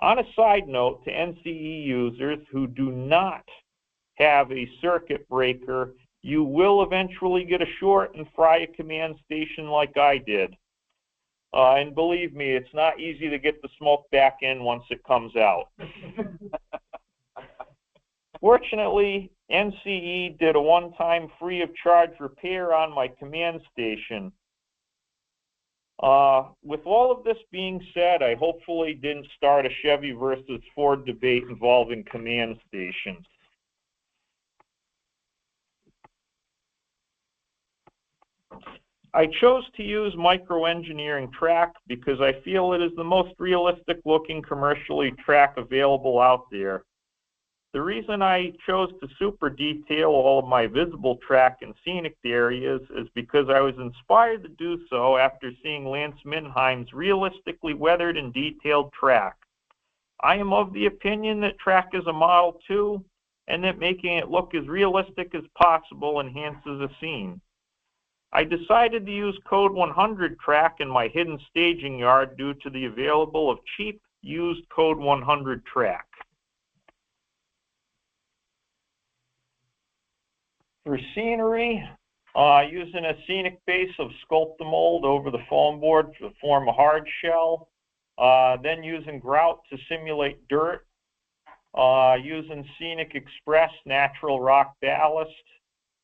On a side note, to NCE users who do not have a circuit breaker, you will eventually get a short and fry a command station like I did. And believe me, it's not easy to get the smoke back in once it comes out. Fortunately, NCE did a one-time free of charge repair on my command station. With all of this being said, I hopefully didn't start a Chevy versus Ford debate involving command stations. I chose to use microengineering track because I feel it is the most realistic looking commercially track available out there. The reason I chose to super detail all of my visible track and scenic areas is because I was inspired to do so after seeing Lance Minheim's realistically weathered and detailed track. I am of the opinion that track is a model too, and that making it look as realistic as possible enhances a scene. I decided to use Code 100 track in my hidden staging yard due to the available of cheap, used Code 100 track. For scenery, using a scenic base of Sculptamold over the foam board to form a hard shell, then using grout to simulate dirt, using Scenic Express natural rock ballast.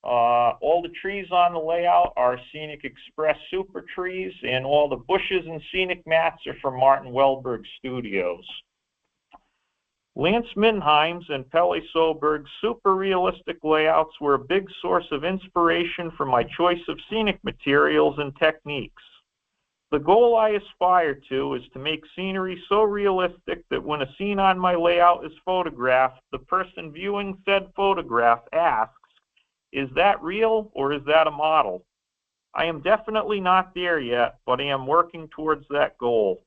All the trees on the layout are Scenic Express super trees, and all the bushes and scenic mats are from Martin Wellberg Studios. Lance Minheim's and Pelle Soberg's super realistic layouts were a big source of inspiration for my choice of scenic materials and techniques. The goal I aspire to is to make scenery so realistic that when a scene on my layout is photographed, the person viewing said photograph asks, "Is that real or is that a model?" I am definitely not there yet, but I am working towards that goal.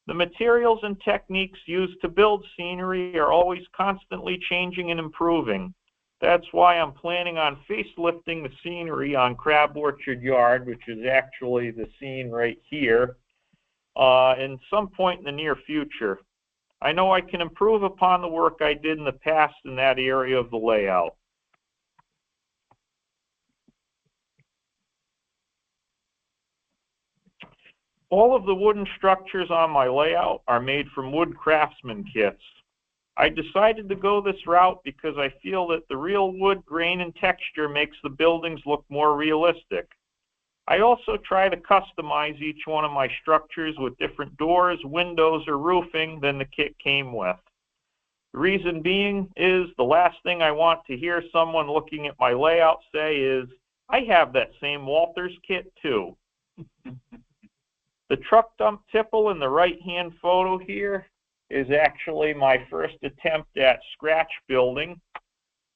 The materials and techniques used to build scenery are always constantly changing and improving. That's why I'm planning on facelifting the scenery on Crab Orchard Yard, which is actually the scene right here, in some point in the near future. I know I can improve upon the work I did in the past in that area of the layout. All of the wooden structures on my layout are made from wood craftsman kits. I decided to go this route because I feel that the real wood grain and texture makes the buildings look more realistic. I also try to customize each one of my structures with different doors, windows, or roofing than the kit came with. The reason being is the last thing I want to hear someone looking at my layout say is, "I have that same Walters kit too." The truck dump tipple in the right-hand photo here is actually my first attempt at scratch building.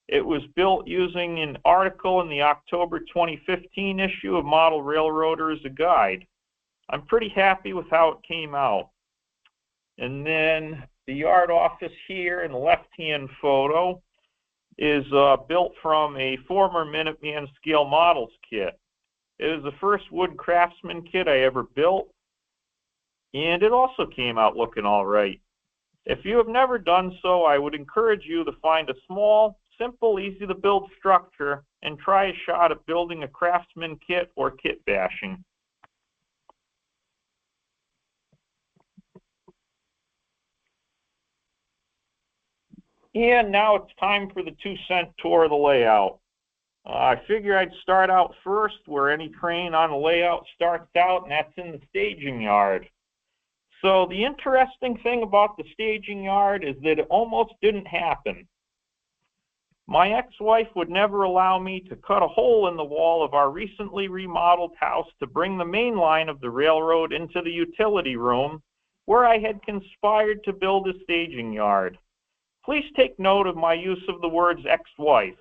It was built using an article in the October 2015 issue of Model Railroader as a guide. I'm pretty happy with how it came out. And then the yard office here in the left-hand photo is built from a former Minuteman scale models kit. It is the first wood craftsman kit I ever built, and it also came out looking all right. If you have never done so, I would encourage you to find a small, simple, easy to build structure and try a shot at building a craftsman kit or kit bashing. And now it's time for the 2-cent tour of the layout. I figure I'd start out first where any crane on the layout starts out, and that's in the staging yard. So the interesting thing about the staging yard is that it almost didn't happen. My ex-wife would never allow me to cut a hole in the wall of our recently remodeled house to bring the main line of the railroad into the utility room, where I had conspired to build a staging yard. Please take note of my use of the words ex-wife.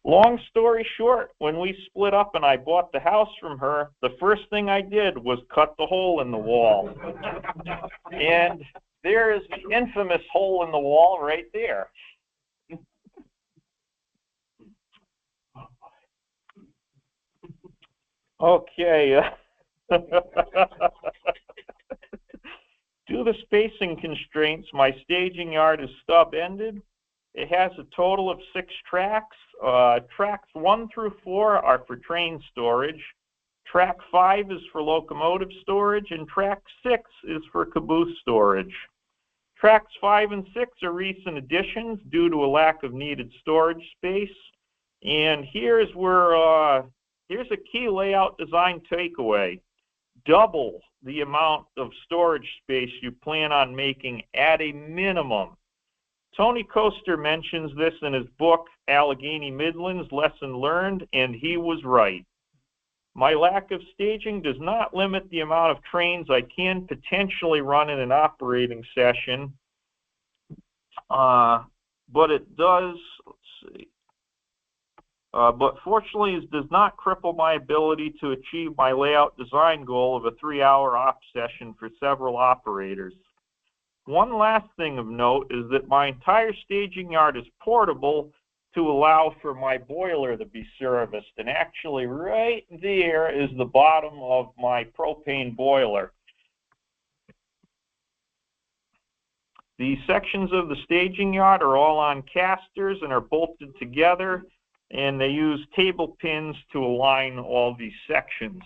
Long story short, when we split up and I bought the house from her, the first thing I did was cut the hole in the wall. And there is the infamous hole in the wall right there. Okay. Due to spacing constraints, my staging yard is stub-ended. It has a total of 6 tracks. Tracks 1 through 4 are for train storage. Track 5 is for locomotive storage, and track 6 is for caboose storage. Tracks 5 and 6 are recent additions due to a lack of needed storage space. And here's where, here's a key layout design takeaway. Double the amount of storage space you plan on making at a minimum. Tony Coaster mentions this in his book, Allegheny Midlands Lesson Learned, and he was right. My lack of staging does not limit the amount of trains I can potentially run in an operating session, but it does, but fortunately it does not cripple my ability to achieve my layout design goal of a 3-hour op session for several operators. One last thing of note is that my entire staging yard is portable to allow for my boiler to be serviced. And actually right there is the bottom of my propane boiler. The sections of the staging yard are all on casters and are bolted together, and they use table pins to align all these sections.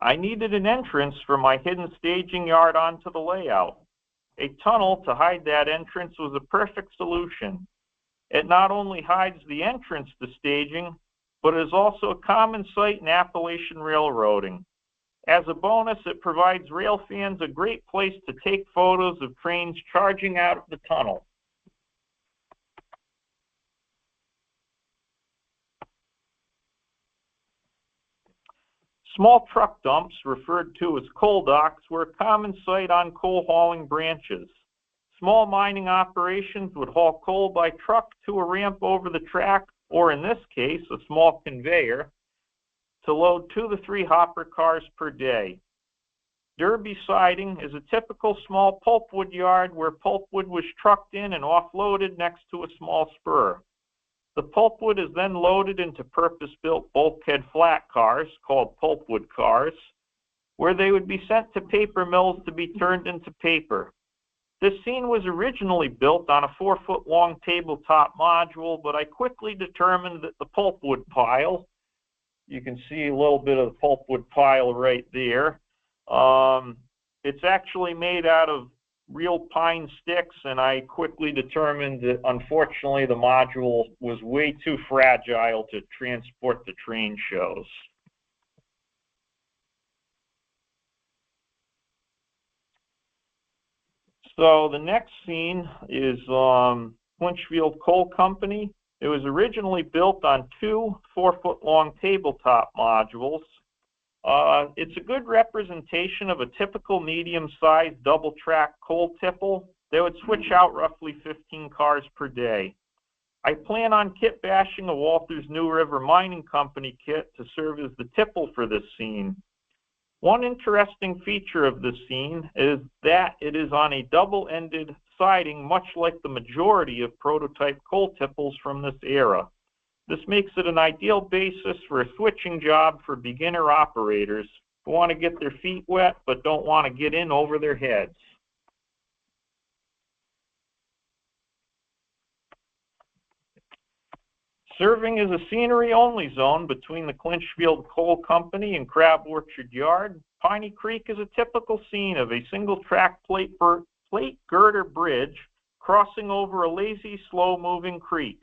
I needed an entrance for my hidden staging yard onto the layout. A tunnel to hide that entrance was a perfect solution. It not only hides the entrance to staging, but is also a common sight in Appalachian railroading. As a bonus, it provides rail fans a great place to take photos of trains charging out of the tunnel. Small truck dumps, referred to as coal docks, were a common sight on coal hauling branches. Small mining operations would haul coal by truck to a ramp over the track, or in this case, a small conveyor, to load 2 to 3 hopper cars per day. Derby siding is a typical small pulpwood yard where pulpwood was trucked in and offloaded next to a small spur. The pulpwood is then loaded into purpose-built bulkhead flat cars, called pulpwood cars, where they would be sent to paper mills to be turned into paper. This scene was originally built on a 4-foot-long tabletop module, but I quickly determined that the pulpwood pile, you can see a little bit of the pulpwood pile right there, it's actually made out of real pine sticks, and I quickly determined that unfortunately the module was way too fragile to transport the train shows. So the next scene is Clinchfield Coal Company. It was originally built on 2 4-foot-long tabletop modules. It's a good representation of a typical medium-sized double-track coal tipple that would switch out roughly 15 cars per day. I plan on kit bashing a Walters New River Mining Company kit to serve as the tipple for this scene. One interesting feature of this scene is that it is on a double-ended siding, much like the majority of prototype coal tipples from this era. This makes it an ideal basis for a switching job for beginner operators who want to get their feet wet but don't want to get in over their heads. Serving as a scenery-only zone between the Clinchfield Coal Company and Crab Orchard Yard, Piney Creek is a typical scene of a single-track plate girder bridge crossing over a lazy, slow-moving creek.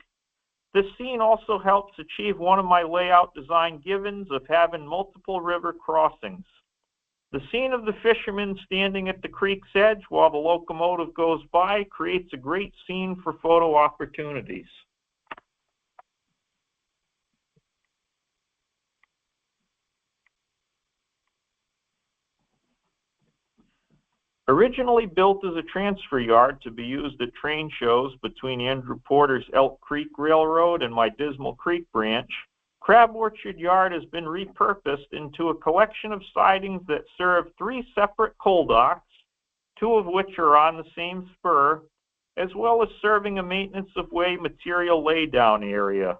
This scene also helps achieve one of my layout design givens of having multiple river crossings. The scene of the fishermen standing at the creek's edge while the locomotive goes by creates a great scene for photo opportunities. Originally built as a transfer yard to be used at train shows between Andrew Porter's Elk Creek Railroad and my Dismal Creek branch, Crab Orchard Yard has been repurposed into a collection of sidings that serve 3 separate coal docks, 2 of which are on the same spur, as well as serving a maintenance of way material laydown area.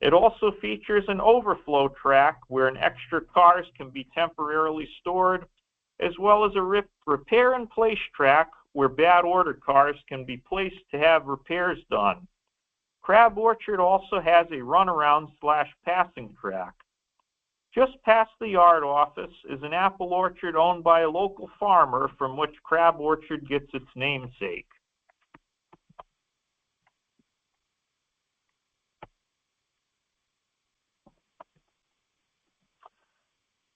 It also features an overflow track where an extra cars can be temporarily stored, as well as a repair and place track where bad order cars can be placed to have repairs done. Crab Orchard also has a runaround/passing track. Just past the yard office is an apple orchard owned by a local farmer from which Crab Orchard gets its namesake.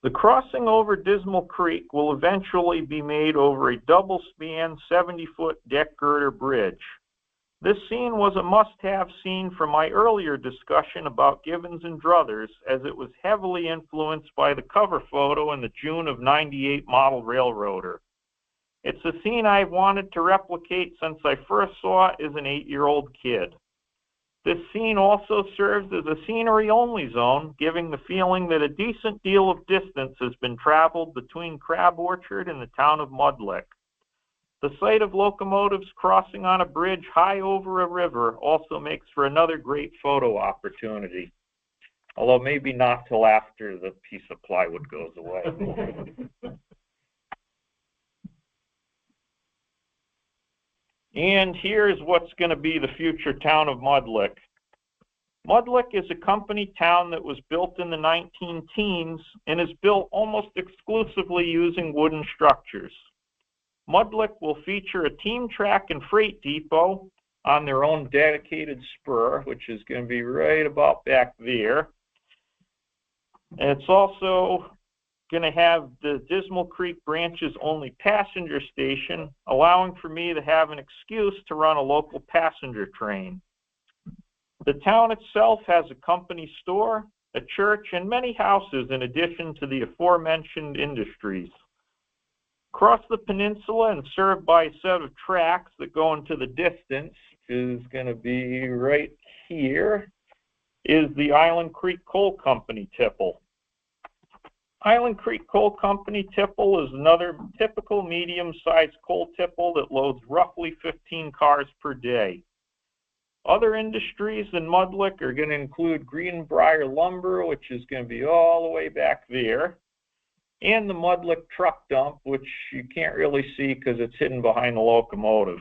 The crossing over Dismal Creek will eventually be made over a double-span 70-foot deck girder bridge. This scene was a must-have scene from my earlier discussion about Gibbons and Druthers, as it was heavily influenced by the cover photo in the June of '98 model railroader. It's a scene I've wanted to replicate since I first saw it as an 8-year-old kid. This scene also serves as a scenery-only zone, giving the feeling that a decent deal of distance has been traveled between Crab Orchard and the town of Mudlick. The sight of locomotives crossing on a bridge high over a river also makes for another great photo opportunity, although maybe not till after the piece of plywood goes away. And here's what's going to be the future town of Mudlick. Mudlick is a company town that was built in the 19-teens and is built almost exclusively using wooden structures. Mudlick will feature a team track and freight depot on their own dedicated spur, which is going to be right about back there. And it's also going to have the Dismal Creek branch's only passenger station, allowing for me to have an excuse to run a local passenger train. The town itself has a company store, a church, and many houses in addition to the aforementioned industries. Across the peninsula and served by a set of tracks that go into the distance, is going to be right here, is the Island Creek Coal Company tipple. Island Creek Coal Company tipple is another typical medium-sized coal tipple that loads roughly 15 cars per day. Other industries in Mudlick are going to include Greenbrier Lumber, which is going to be all the way back there, and the Mudlick truck dump, which you can't really see because it's hidden behind the locomotive.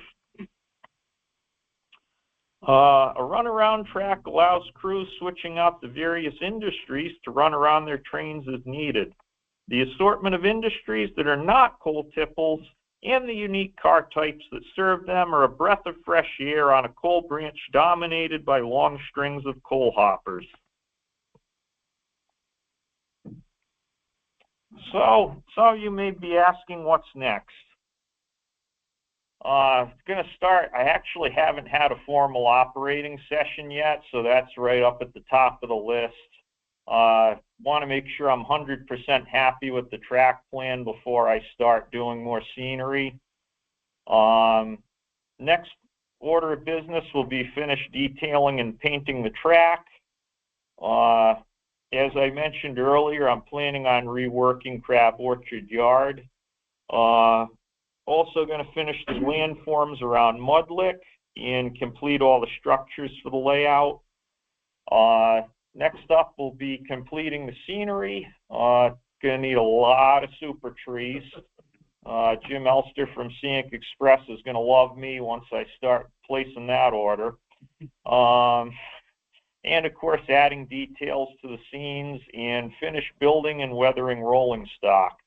A runaround track allows crews switching out the various industries to run around their trains as needed. The assortment of industries that are not coal tipples and the unique car types that serve them are a breath of fresh air on a coal branch dominated by long strings of coal hoppers. So you may be asking what's next. It's going to start, I actually haven't had a formal operating session yet, so that's right up at the top of the list. Want to make sure I'm 100% happy with the track plan before I start doing more scenery. Next order of business will be finish detailing and painting the track. As I mentioned earlier, I'm planning on reworking Crab Orchard Yard. Also going to finish the landforms around Mudlick and complete all the structures for the layout. Next up will be completing the scenery. Going to need a lot of super trees. Jim Elster from Scenic Express is going to love me once I start placing that order. And of course, adding details to the scenes and finish building and weathering rolling stock.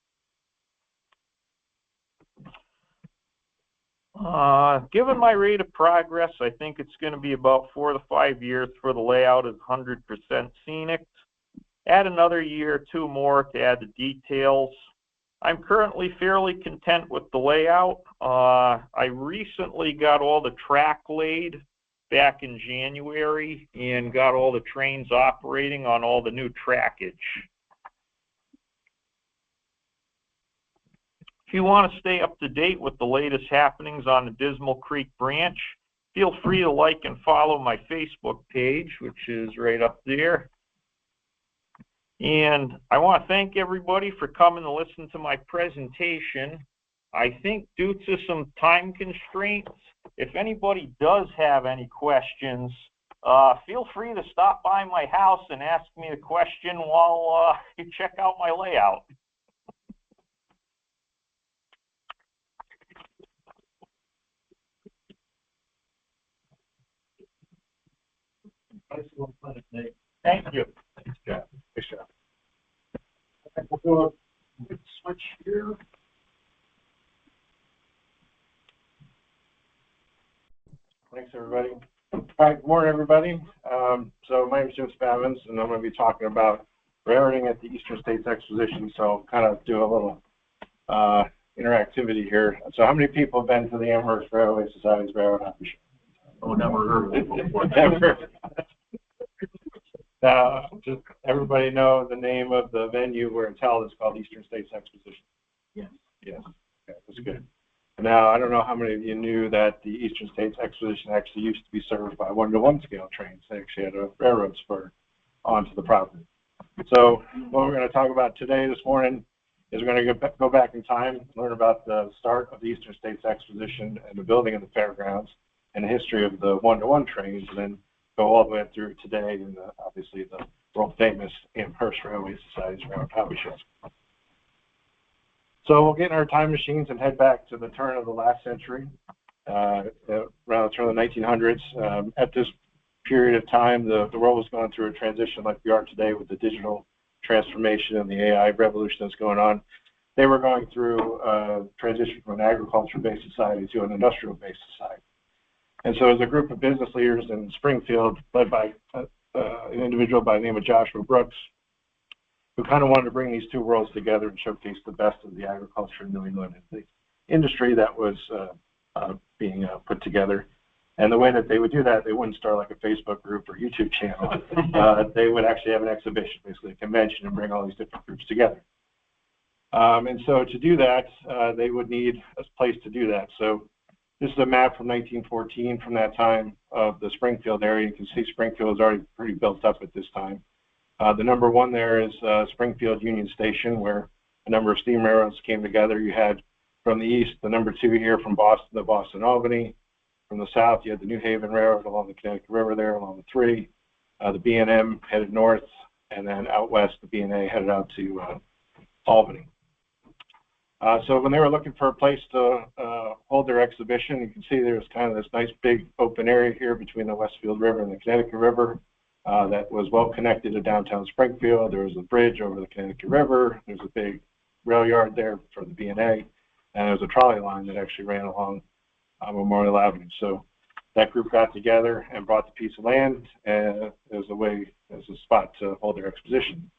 Given my rate of progress, I think it's going to be about 4 to 5 years for the layout is 100% scenic. Add another year or two more to add the details. I'm currently fairly content with the layout. I recently got all the track laid back in January and got all the trains operating on all the new trackage. If you want to stay up to date with the latest happenings on the Dismal Creek branch, feel free to like and follow my Facebook page, which is right up there. And I want to thank everybody for coming to listen to my presentation. I think due to some time constraints, if anybody does have any questions, feel free to stop by my house and ask me a question while you check out my layout. Thank you. Thanks, Jeff. Good job. Okay, we'll go switch here. Thanks, everybody. All right, good morning, everybody. So my name is Jim Spavins, and I'm going to be talking about railroading at the Eastern States Exposition. So kind of do a little interactivity here. So how many people have been to the Amherst Railway Society's Railroad Office? Oh, never heard of it before. Never. Just everybody know the name of the venue where it's held is called Eastern States Exposition. Yes. Yes. Okay, that's good. Now, I don't know how many of you knew that the Eastern States Exposition actually used to be served by 1-to-1 scale trains. They actually had a railroad spur onto the property. So what we're going to talk about today, this morning, is we're going to go back in time, learn about the start of the Eastern States Exposition and the building of the fairgrounds and the history of the 1-to-1 trains, and then go all the way through today and obviously the world famous Amherst Railway Society's Railroad Hobby Shows. So we'll get in our time machines and head back to the turn of the last century, around the turn of the 1900s. At this period of time, the world was going through a transition like we are today with the digital transformation and the AI revolution that's going on. They were going through a transition from an agriculture-based society to an industrial-based society. And so as a group of business leaders in Springfield, led by an individual by the name of Joshua Brooks, who kind of wanted to bring these two worlds together and showcase the best of the agriculture in New England and the industry that was being put together. And the way that they would do that, they wouldn't start like a Facebook group or YouTube channel. They would actually have an exhibition, basically a convention, and bring all these different groups together. And so to do that, they would need a place to do that. So this is a map from 1914 from that time of the Springfield area. You can see Springfield is already pretty built up at this time. The number one there is Springfield Union Station, where a number of steam railroads came together. You had from the east, the number 2 here from Boston to Boston-Albany. From the south, you had the New Haven Railroad along the Connecticut River there, along the 3. The B&M headed north, and then out west, the B&A headed out to Albany. So when they were looking for a place to hold their exhibition, you can see there's kind of this nice big open area here between the Westfield River and the Connecticut River that was well connected to downtown Springfield. There was a bridge over the Connecticut River. There's a big rail yard there for the B&A, and there was a trolley line that actually ran along Memorial Avenue. So that group got together and brought the piece of land as a spot to hold their exposition.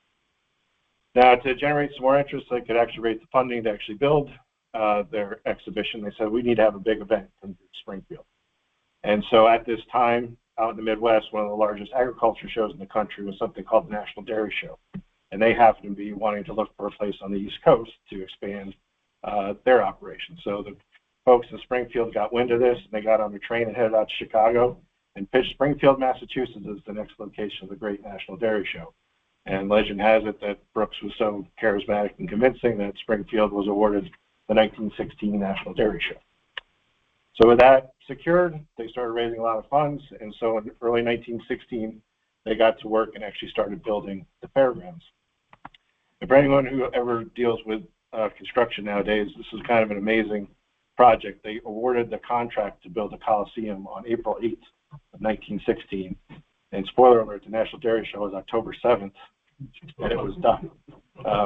Now, to generate some more interest, they could actually raise the funding to actually build their exhibition. They said, we need to have a big event in Springfield. And so at this time, out in the Midwest, one of the largest agriculture shows in the country was something called the National Dairy Show. And they happened to be wanting to look for a place on the East Coast to expand their operation. So the folks in Springfield got wind of this, and they got on a train and headed out to Chicago and pitched Springfield, Massachusetts as the next location of the Great National Dairy Show. And legend has it that Brooks was so charismatic and convincing that Springfield was awarded the 1916 National Dairy Show. So with that secured, they started raising a lot of funds, and so in early 1916, they got to work and actually started building the fairgrounds. And for anyone who ever deals with construction nowadays, this is kind of an amazing project. They awarded the contract to build the Coliseum on April 8th of 1916. And spoiler alert, the National Dairy Show was October 7th, and it was done,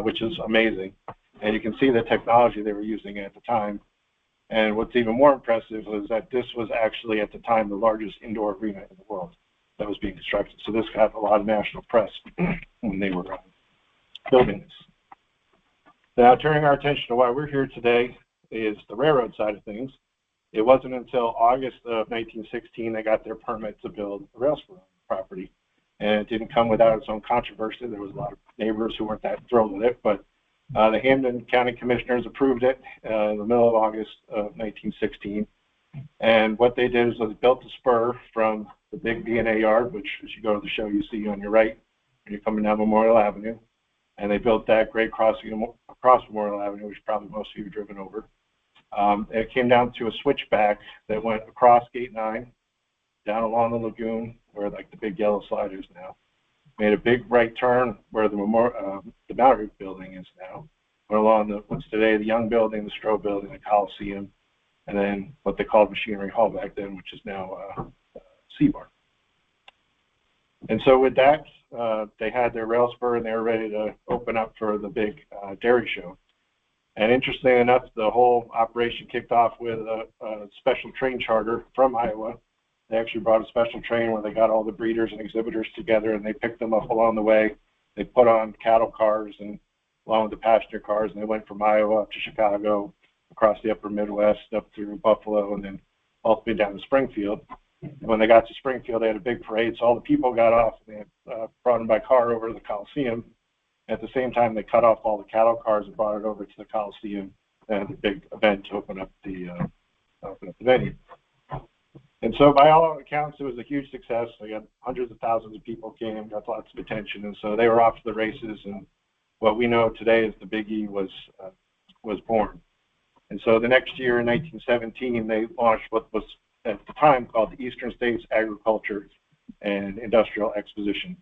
which is amazing. And you can see the technology they were using at the time. And what's even more impressive was that this was actually, at the time, the largest indoor arena in the world that was being constructed. So this got a lot of national press when they were building this. Now, turning our attention to why we're here today is the railroad side of things. It wasn't until August of 1916 they got their permit to build a rail spur on the property. And it didn't come without its own controversy. There was a lot of neighbors who weren't that thrilled with it, but the Hampden County Commissioners approved it in the middle of August of 1916. And what they did is they built the spur from the big B&A yard, which as you go to the show, you see on your right when you're coming down Memorial Avenue. And they built that grade crossing across Memorial Avenue, which probably most of you have driven over. It came down to a switchback that went across Gate 9, down along the lagoon, where like the big yellow slide is now. Made a big right turn where the Boundary Building is now. Went along what's today the Young Building, the Stroh Building, the Coliseum, and then what they called Machinery Hall back then, which is now C-Bar. And so with that, they had their rail spur and they were ready to open up for the big dairy show. And interestingly enough, the whole operation kicked off with a special train charter from Iowa. They actually brought a special train where they got all the breeders and exhibitors together and they picked them up along the way. They put on cattle cars and along with the passenger cars, and they went from Iowa up to Chicago, across the upper Midwest, up through Buffalo, and then ultimately down to Springfield. When they got to Springfield, they had a big parade, so all the people got off, and they had, brought them by car over to the Coliseum. At the same time, they cut off all the cattle cars and brought it over to the Coliseum and had a big event to open up the venue. And so by all accounts, it was a huge success. They got hundreds of thousands of people came, got lots of attention, and so they were off to the races. And what we know today as the Big E was born. And so the next year, in 1917, they launched what was at the time called the Eastern States Agriculture and Industrial Exposition.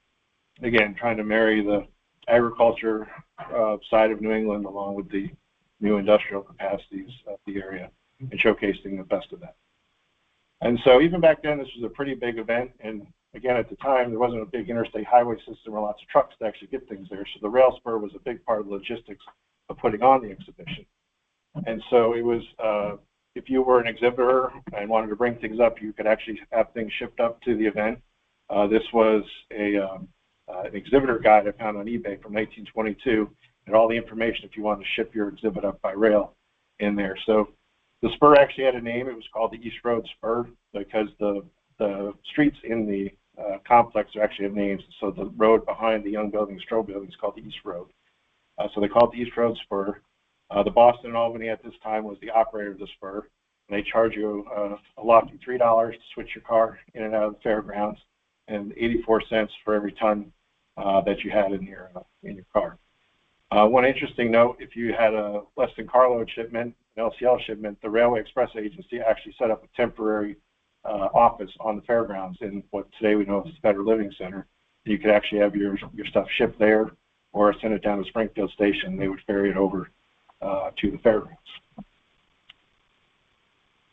Again, trying to marry the agriculture side of New England along with the new industrial capacities of the area and showcasing the best of that. And so even back then, this was a pretty big event. And again, at the time, there wasn't a big interstate highway system or lots of trucks to actually get things there. So the rail spur was a big part of the logistics of putting on the exhibition. And so it was, if you were an exhibitor and wanted to bring things up, you could actually have things shipped up to the event. This was an exhibitor guide I found on eBay from 1922, and all the information if you wanted to ship your exhibit up by rail in there. So the spur actually had a name. It was called the East Road Spur because the streets in the complex actually have names. So the road behind the Young Building, Stroh Building, is called the East Road. So they called it the East Road Spur. The Boston and Albany at this time was the operator of the spur. And they charge you a lofty $3 to switch your car in and out of the fairgrounds, and 84 cents for every ton that you had in your car. One interesting note: if you had a less than carload shipment, an LCL shipment, the Railway Express Agency actually set up a temporary office on the fairgrounds in what today we know as the Better Living Center. You could actually have your stuff shipped there, or send it down to Springfield Station. They would ferry it over to the fairgrounds.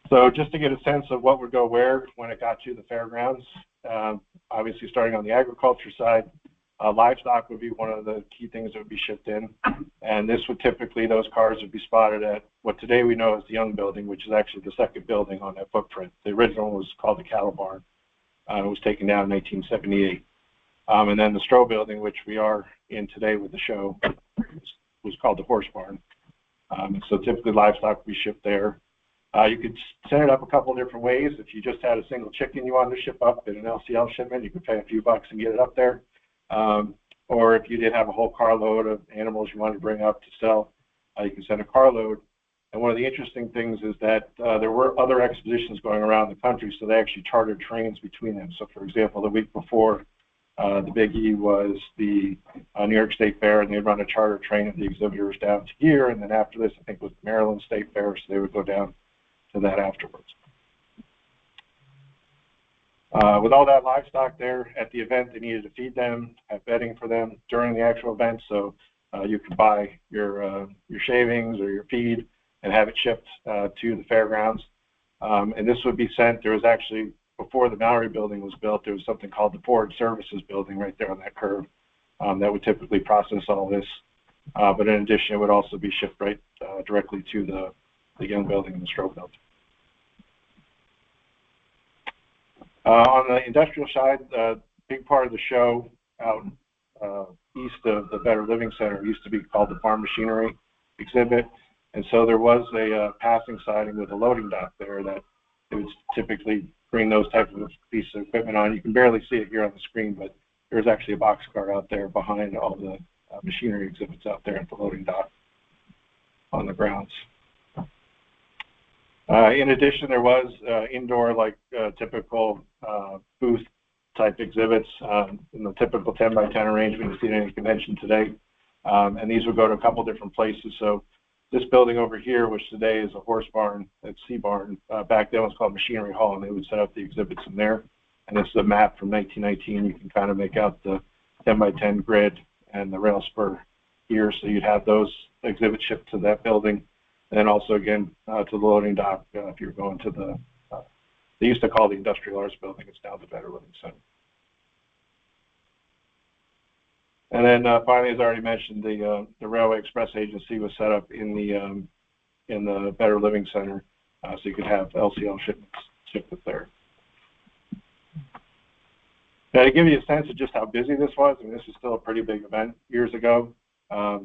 So just to get a sense of what would go where when it got to the fairgrounds, obviously starting on the agriculture side, livestock would be one of the key things that would be shipped in. And this would typically, those cars would be spotted at what today we know as the Young Building, which is actually the second building on that footprint. The original was called the Cattle Barn. It was taken down in 1978. And then the Stroh Building, which we are in today with the show, was called the Horse Barn. So typically livestock would be shipped there. You could send it up a couple of different ways. If you just had a single chicken you wanted to ship up in an LCL shipment, you could pay a few bucks and get it up there. Or if you did have a whole carload of animals you wanted to bring up to sell, you can send a carload. And one of the interesting things is that there were other expositions going around the country, so they actually chartered trains between them. So for example, the week before the Big E was the New York State Fair, and they'd run a charter train of the exhibitors down to here. And then after this, I think it was the Maryland State Fair, so they would go down to that afterwards. With all that livestock there at the event, they needed to feed them, have bedding for them during the actual event. So you could buy your shavings or your feed and have it shipped to the fairgrounds. And this would be sent. There was actually, before the Mallory Building was built, there was something called the Forward Services Building right there on that curve that would typically process all this. But in addition, it would also be shipped right directly to the Young Building and the Stroh Building. On the industrial side, a big part of the show out east of the Better Living Center used to be called the Farm Machinery exhibit. And so there was a passing siding with a loading dock there that it would typically bring those types of pieces of equipment on. You can barely see it here on the screen, but there's actually a boxcar out there behind all the machinery exhibits out there at the loading dock on the grounds. In addition, there was indoor, like typical booth type exhibits in the typical 10 by 10 arrangement you see in any convention today. And these would go to a couple different places. So this building over here, which today is a horse barn, it's C barn, back then was called Machinery Hall, and they would set up the exhibits in there. And this is a map from 1919. You can kind of make out the 10 by 10 grid and the rail spur here. So you'd have those exhibits shipped to that building. And then also, again, to the loading dock, if you're going to the, they used to call the Industrial Arts Building, it's now the Better Living Center. And then finally, as I already mentioned, the Railway Express Agency was set up in the Better Living Center, so you could have LCL shipments shipped there. Now, to give you a sense of just how busy this was, I mean, this is still a pretty big event years ago.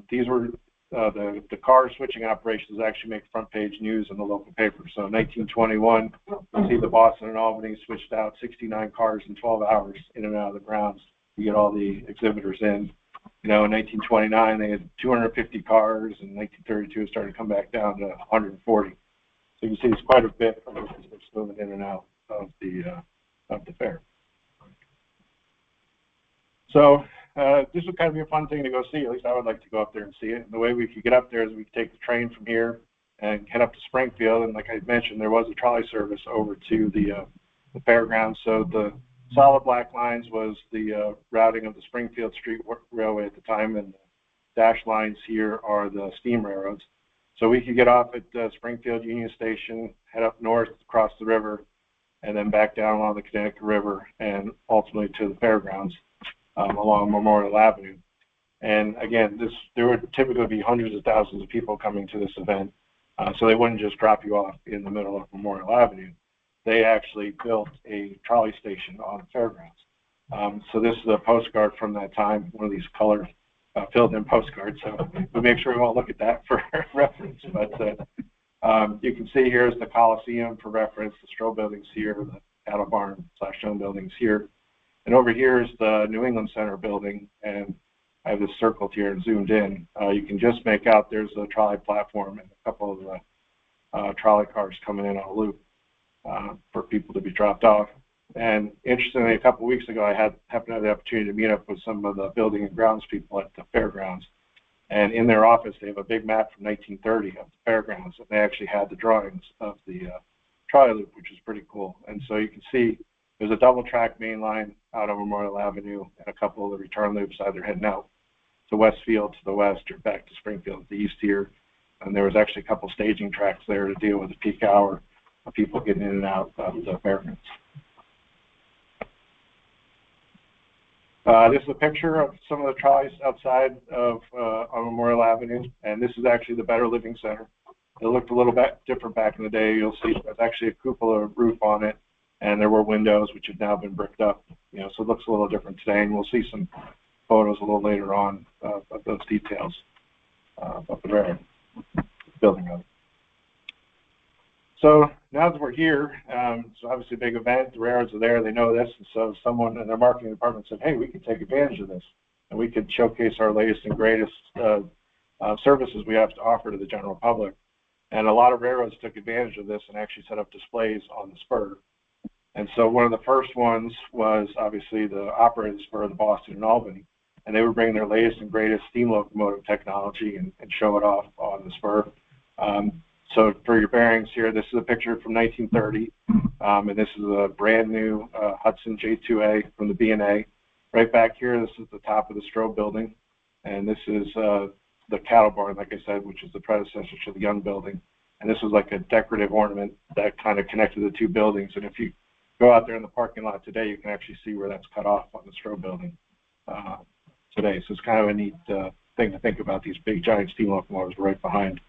These were the car switching operations actually make front page news in the local paper. So in 1921, you'll see the Boston and Albany switched out 69 cars in 12 hours in and out of the grounds to get all the exhibitors in. You know, in 1929, they had 250 cars. In 1932, it started to come back down to 140. So you can see it's quite a bit of logistics moving in and out of the fair. So this would kind of be a fun thing to go see. At least I would like to go up there and see it. And the way we could get up there is we could take the train from here and head up to Springfield. And like I mentioned, there was a trolley service over to the fairgrounds. So the solid black lines was the routing of the Springfield Street Railway at the time, and the dashed lines here are the steam railroads. So we could get off at Springfield Union Station, head up north across the river, and then back down along the Connecticut River, and ultimately to the fairgrounds along Memorial Avenue. And again, there would typically be hundreds of thousands of people coming to this event, so they wouldn't just drop you off in the middle of Memorial Avenue. They actually built a trolley station on the fairgrounds. So this is a postcard from that time, one of these color filled-in postcards. So we make sure we won't look at that for reference. But you can see here is the Coliseum for reference, the Stroh buildings here, the cattle barn / show buildings here. And over here is the New England Center building, and I have this circled here and zoomed in. You can just make out there's a trolley platform and a couple of trolley cars coming in on a loop for people to be dropped off. And interestingly, a couple of weeks ago, I happened to have the opportunity to meet up with some of the building and grounds people at the fairgrounds. And in their office, they have a big map from 1930 of the fairgrounds, and they actually had the drawings of the trolley loop, which is pretty cool. And so you can see there's a double track main line out on Memorial Avenue and a couple of the return loops either heading out to Westfield to the west or back to Springfield to the east here. And there was actually a couple staging tracks there to deal with the peak hour of people getting in and out of the fairgrounds. This is a picture of some of the trolleys outside of on Memorial Avenue, and this is actually the Better Living Center. It looked a little bit different back in the day. You'll see there's actually a cupola roof on it, and there were windows which have now been bricked up. You know, so it looks a little different today, and we'll see some photos a little later on of those details of the railroad building of it. So now that we're here, it's obviously a big event. The railroads are there, they know this, and so someone in their marketing department said, hey, we can take advantage of this, and we could showcase our latest and greatest services we have to offer to the general public. And a lot of railroads took advantage of this and actually set up displays on the spur. And so one of the first ones was obviously the operating spur of the Boston and Albany, and they were bringing their latest and greatest steam locomotive technology and show it off on the spur. So for your bearings here, this is a picture from 1930, and this is a brand new Hudson J2A from the B&A. Right back here, this is the top of the Stroh building, and this is the cattle barn, like I said, which is the predecessor to the Young building. And this was like a decorative ornament that kind of connected the two buildings. And if you go out there in the parking lot today, you can actually see where that's cut off on the Stroh building today. So it's kind of a neat thing to think about, these big giant steam locomotives right behind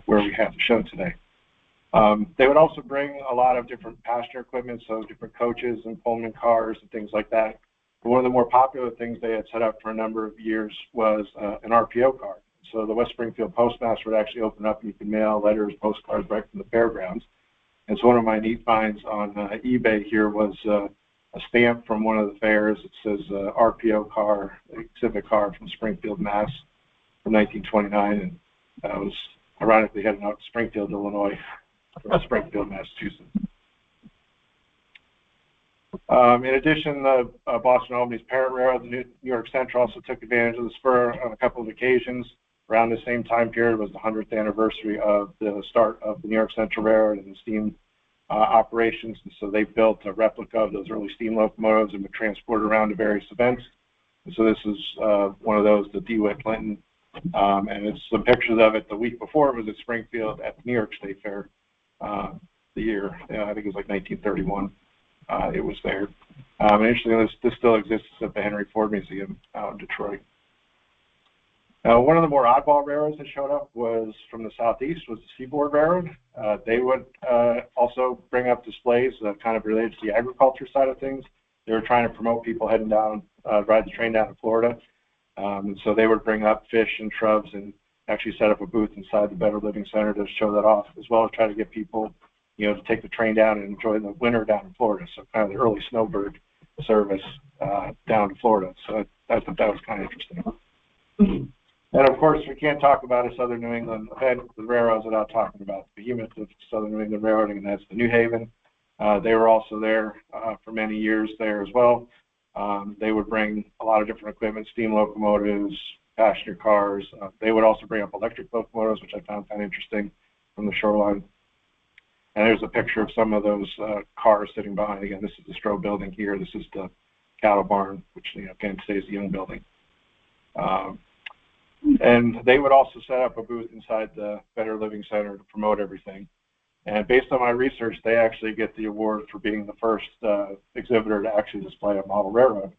where we have the show today. They would also bring a lot of different passenger equipment, so different coaches and Pullman cars and things like that. But one of the more popular things they had set up for a number of years was an RPO card. So the West Springfield Postmaster would actually open up and you could mail letters, postcards right from the fairgrounds. And so one of my neat finds on eBay here was a stamp from one of the fairs. It says RPO car, exhibit car from Springfield, Mass. from 1929. And that was ironically heading out to Springfield, Illinois, from Springfield, Massachusetts. In addition, the Boston Albany's parent railroad, the New York Central, also took advantage of the spur on a couple of occasions. Around the same time period was the 100th anniversary of the start of the New York Central Railroad and the steam operations. And so they built a replica of those early steam locomotives and would transport around to various events. And so this is one of those, the DeWitt Clinton. And it's some pictures of it the week before. It was at Springfield at the New York State Fair the year, I think it was like 1931. It was there. And interestingly, this still exists at the Henry Ford Museum out in Detroit. One of the more oddball railroads that showed up was from the southeast, was the Seaboard Railroad. They would also bring up displays kind of related to the agriculture side of things. They were trying to promote people heading down, ride the train down to Florida. And so they would bring up fish and shrubs and actually set up a booth inside the Better Living Center to show that off, as well as try to get people, to take the train down and enjoy the winter down in Florida. So kind of the early snowbird service down to Florida. So I thought that was kind of interesting. And of course, we can't talk about a Southern New England event with railroads without talking about the behemoth of Southern New England railroading, and that's the New Haven. They were also there for many years there as well. They would bring a lot of different equipment, steam locomotives, passenger cars. They would also bring up electric locomotives, which I found kind of interesting from the shoreline. And there's a picture of some of those cars sitting behind. Again, this is the Stroh building here. This is the cattle barn, which again stays the Young building. And they would also set up a booth inside the Better Living Center to promote everything. And based on my research, they actually get the award for being the first exhibitor to actually display a model railroad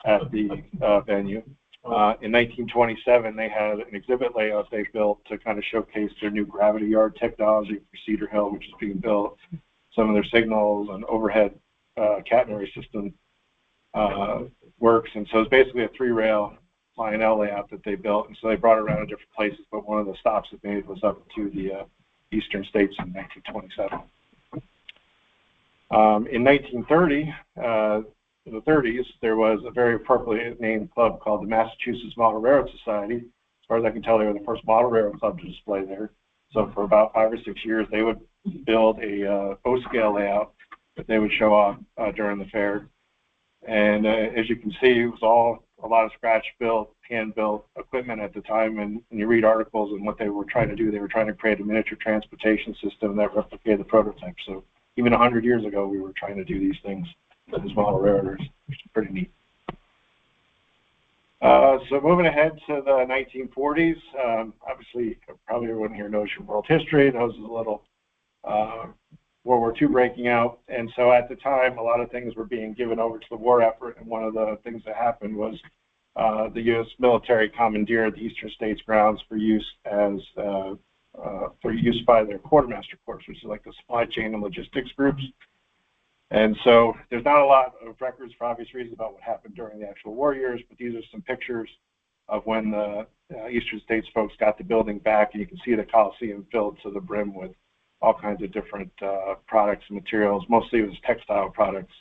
at the venue. In 1927, they had an exhibit layout they built to kind of showcase their new gravity yard technology for Cedar Hill, which is being built, some of their signals and overhead catenary system works. And so it's basically a 3-rail Lionel layout that they built. And so they brought it around in different places, but one of the stops it made was up to the Eastern States in 1927. In 1930, in the 30s, there was a very appropriately named club called the Massachusetts Model Railroad Society. As far as I can tell, they were the first model railroad club to display there. So for about 5 or 6 years, they would build a O-scale layout that they would show off during the fair. And as you can see, it was all a lot of scratch-built, hand-built equipment at the time. And when you read articles and what they were trying to do, they were trying to create a miniature transportation system that replicated the prototype. So even 100 years ago, we were trying to do these things as model railroaders, which is pretty neat. So moving ahead to the 1940s, obviously probably everyone here knows your world history, knows a little World War II breaking out. And so at the time, a lot of things were being given over to the war effort. And one of the things that happened was the U.S. military commandeered the Eastern States grounds for use as for use by their quartermaster corps, which is like the supply chain and logistics groups. And so there's not a lot of records for obvious reasons about what happened during the actual war years, but these are some pictures of when the Eastern States folks got the building back, and you can see the Coliseum filled to the brim with all kinds of different products and materials. Mostly it was textile products.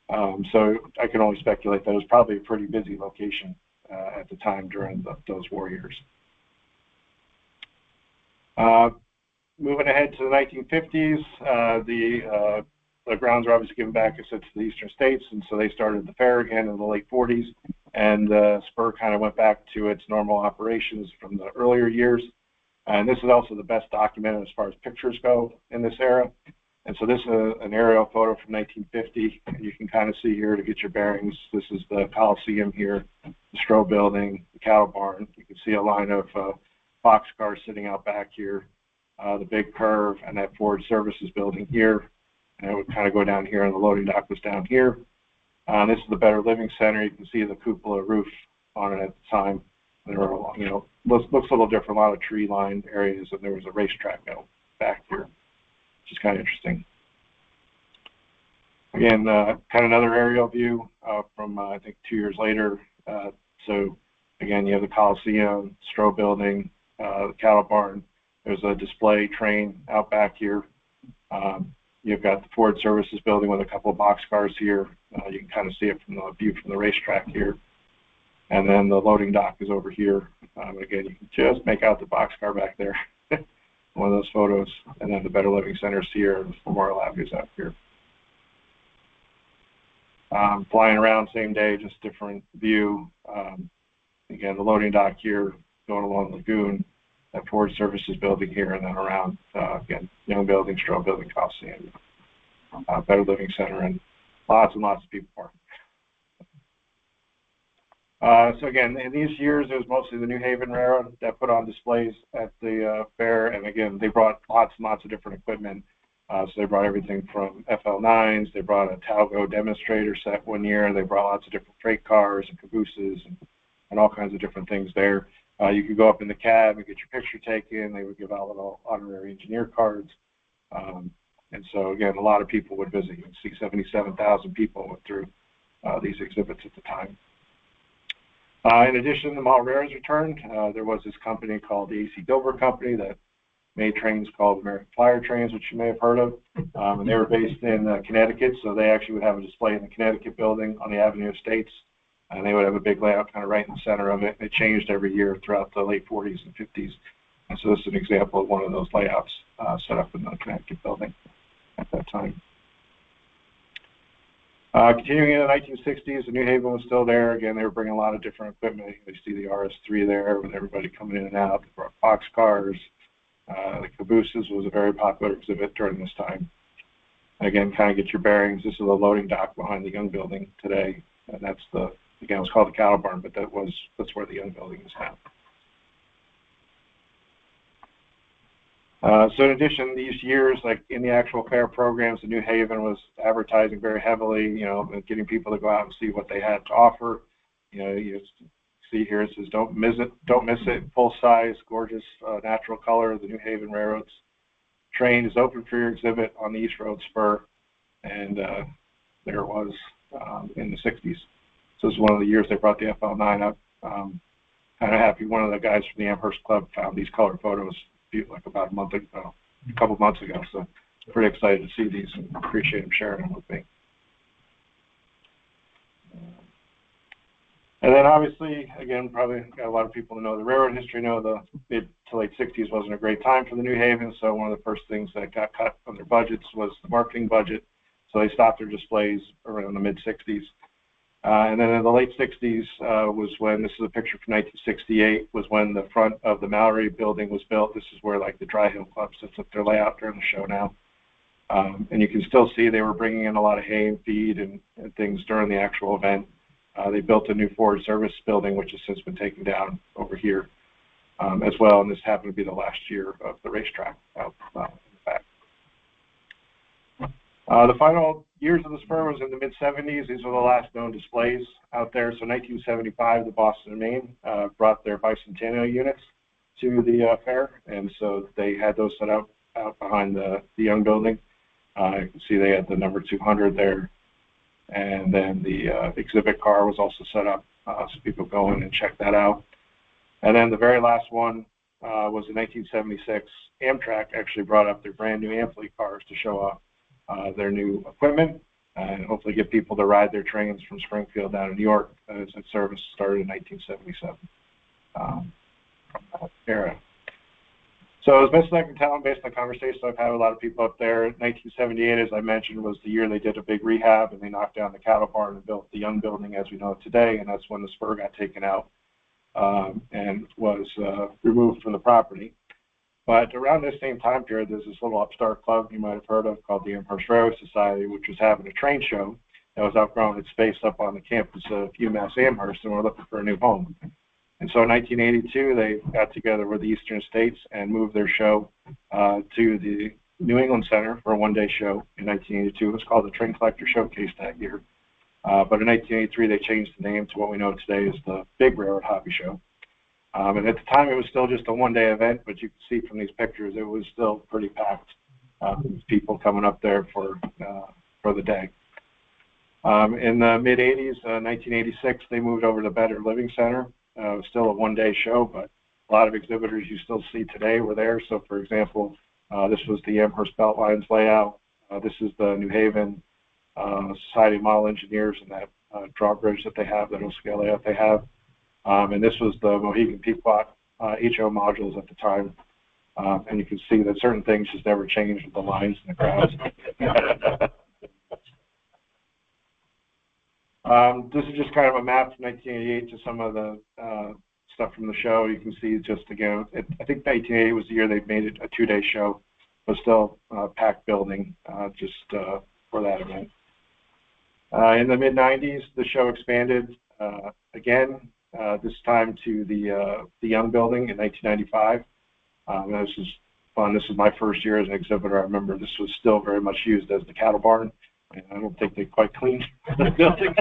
So I can only speculate that it was probably a pretty busy location at the time during those war years. Moving ahead to the 1950s, the grounds were obviously given back, as I said, to the Eastern States, and so they started the fair again in the late 40s, and Spur kind of went back to its normal operations from the earlier years. And this is also the best documented as far as pictures go in this era. And so this is an aerial photo from 1950, and you can kind of see here to get your bearings. This is the Coliseum here, the Stroh building, the cattle barn. You can see a line of boxcars sitting out back here, the big curve, and that Ford Services building here. And it would kind of go down here, and the loading dock was down here. This is the Better Living Center. You can see the cupola roof on it at the time. There were, looks a little different, a lot of tree-lined areas, and there was a racetrack out back here, which is kind of interesting. Again, kind of another aerial view from, I think, 2 years later. So, again, you have the Coliseum, Stroh building, the cattle barn. There's a display train out back here. You've got the Ford Services building with a couple of boxcars here. You can kind of see it from the view from the racetrack here. And then the loading dock is over here. Again, you can just make out the boxcar back there, one of those photos. And then the Better Living Center is here, and the Memorial Avenue is out here. Flying around same day, just different view. Again, the loading dock here, going along the lagoon, that Ford Services building here, and then around, again, Young building, Stroh building, Coliseum, Better Living Center, and lots of people parking. So again, in these years, it was mostly the New Haven Railroad that put on displays at the fair. And again, they brought lots and lots of different equipment. So they brought everything from FL9s. They brought a Talgo demonstrator set one year. They brought lots of different freight cars and cabooses and all kinds of different things there. You could go up in the cab and get your picture taken. They would give out little honorary engineer cards. And so again, a lot of people would visit. You can see 77,000 people went through these exhibits at the time. In addition, the model railroads returned. There was this company called the A.C. Dover Company that made trains called American Flyer trains, which you may have heard of. And they were based in Connecticut, so they actually would have a display in the Connecticut building on the Avenue of States. And they would have a big layout kind of right in the center of it. It changed every year throughout the late 40s and 50s. And so this is an example of one of those layouts set up in the Connecticut building at that time. Continuing in the 1960s, the New Haven was still there. Again, they were bringing a lot of different equipment. You see the RS3 there with everybody coming in and out. They brought box cars. The cabooses was a very popular exhibit during this time. And again, kind of get your bearings. This is a loading dock behind the Young Building today. And that's the, again, it was called the Cattle Barn, but that's where the Young Building is now. So in addition, these years, like in the actual fair programs, the New Haven was advertising very heavily, you know, getting people to go out and see what they had to offer. You know, you see here it says, don't miss it, full size, gorgeous, natural color of the New Haven Railroads. Train is open for your exhibit on the East Road Spur. And there it was in the 60s. So this is one of the years they brought the FL9 up. Kind of happy one of the guys from the Amherst Club found these color photos like about a couple months ago. So pretty excited to see these and appreciate him sharing them with me. And then obviously, again, probably got a lot of people who know the railroad history know the mid to late 60s wasn't a great time for the New Haven. So one of the first things that got cut from their budgets was the marketing budget. So they stopped their displays around the mid 60s. And then in the late 60s was when, this is a picture from 1968, was when the front of the Mallory building was built. This is where like the Dry Hill Club sets up their layout during the show now. And you can still see they were bringing in a lot of hay and feed and things during the actual event. They built a new Forward Service building, which has since been taken down over here as well. And this happened to be the last year of the racetrack out in the back. The final years of the Spur was in the mid-70s. These were the last known displays out there. So 1975, the Boston and Maine brought their bicentennial units to the fair. And so they had those set up out behind the Young Building. You can see they had the number 200 there. And then the exhibit car was also set up so people go in and check that out. And then the very last one was in 1976. Amtrak actually brought up their brand new Ampli cars to show off their new equipment and hopefully get people to ride their trains from Springfield down to New York as that service started in 1977 from that era. So as best I can tell, based on conversations I've had with a lot of people up there, 1978, as I mentioned, was the year they did a big rehab and they knocked down the cattle barn and built the Young Building as we know it today, and that's when the Spur got taken out and was removed from the property. But around this same time period, there's this little upstart club you might have heard of called the Amherst Railroad Society, which was having a train show that was outgrowing its space up on the campus of UMass Amherst, and we're looking for a new home. And so in 1982, they got together with the Eastern States and moved their show to the New England Center for a one-day show in 1982. It was called the Train Collector Showcase that year. But in 1983, they changed the name to what we know today as the Big Railroad Hobby Show. And at the time, it was still just a one-day event, but you can see from these pictures, it was still pretty packed. People coming up there for the day. In the mid-'80s, 1986, they moved over to Better Living Center. It was still a one-day show, but a lot of exhibitors you still see today were there. So, for example, this was the Amherst Beltlines layout. This is the New Haven Society of Model Engineers and that drawbridge that they have, that O-scale layout they have. And this was the Mohegan Pequot HO modules at the time. And you can see that certain things just never changed with the lines and the crowds. This is just kind of a map from 1988 to some of the stuff from the show. You can see just, again, I think 1980 was the year they made it a two-day show, but still packed building just for that event. In the mid-'90s, the show expanded again, this time to the Young Building in 1995. This is fun. This was my first year as an exhibitor. I remember this was still very much used as the cattle barn. And I don't think they quite cleaned the building.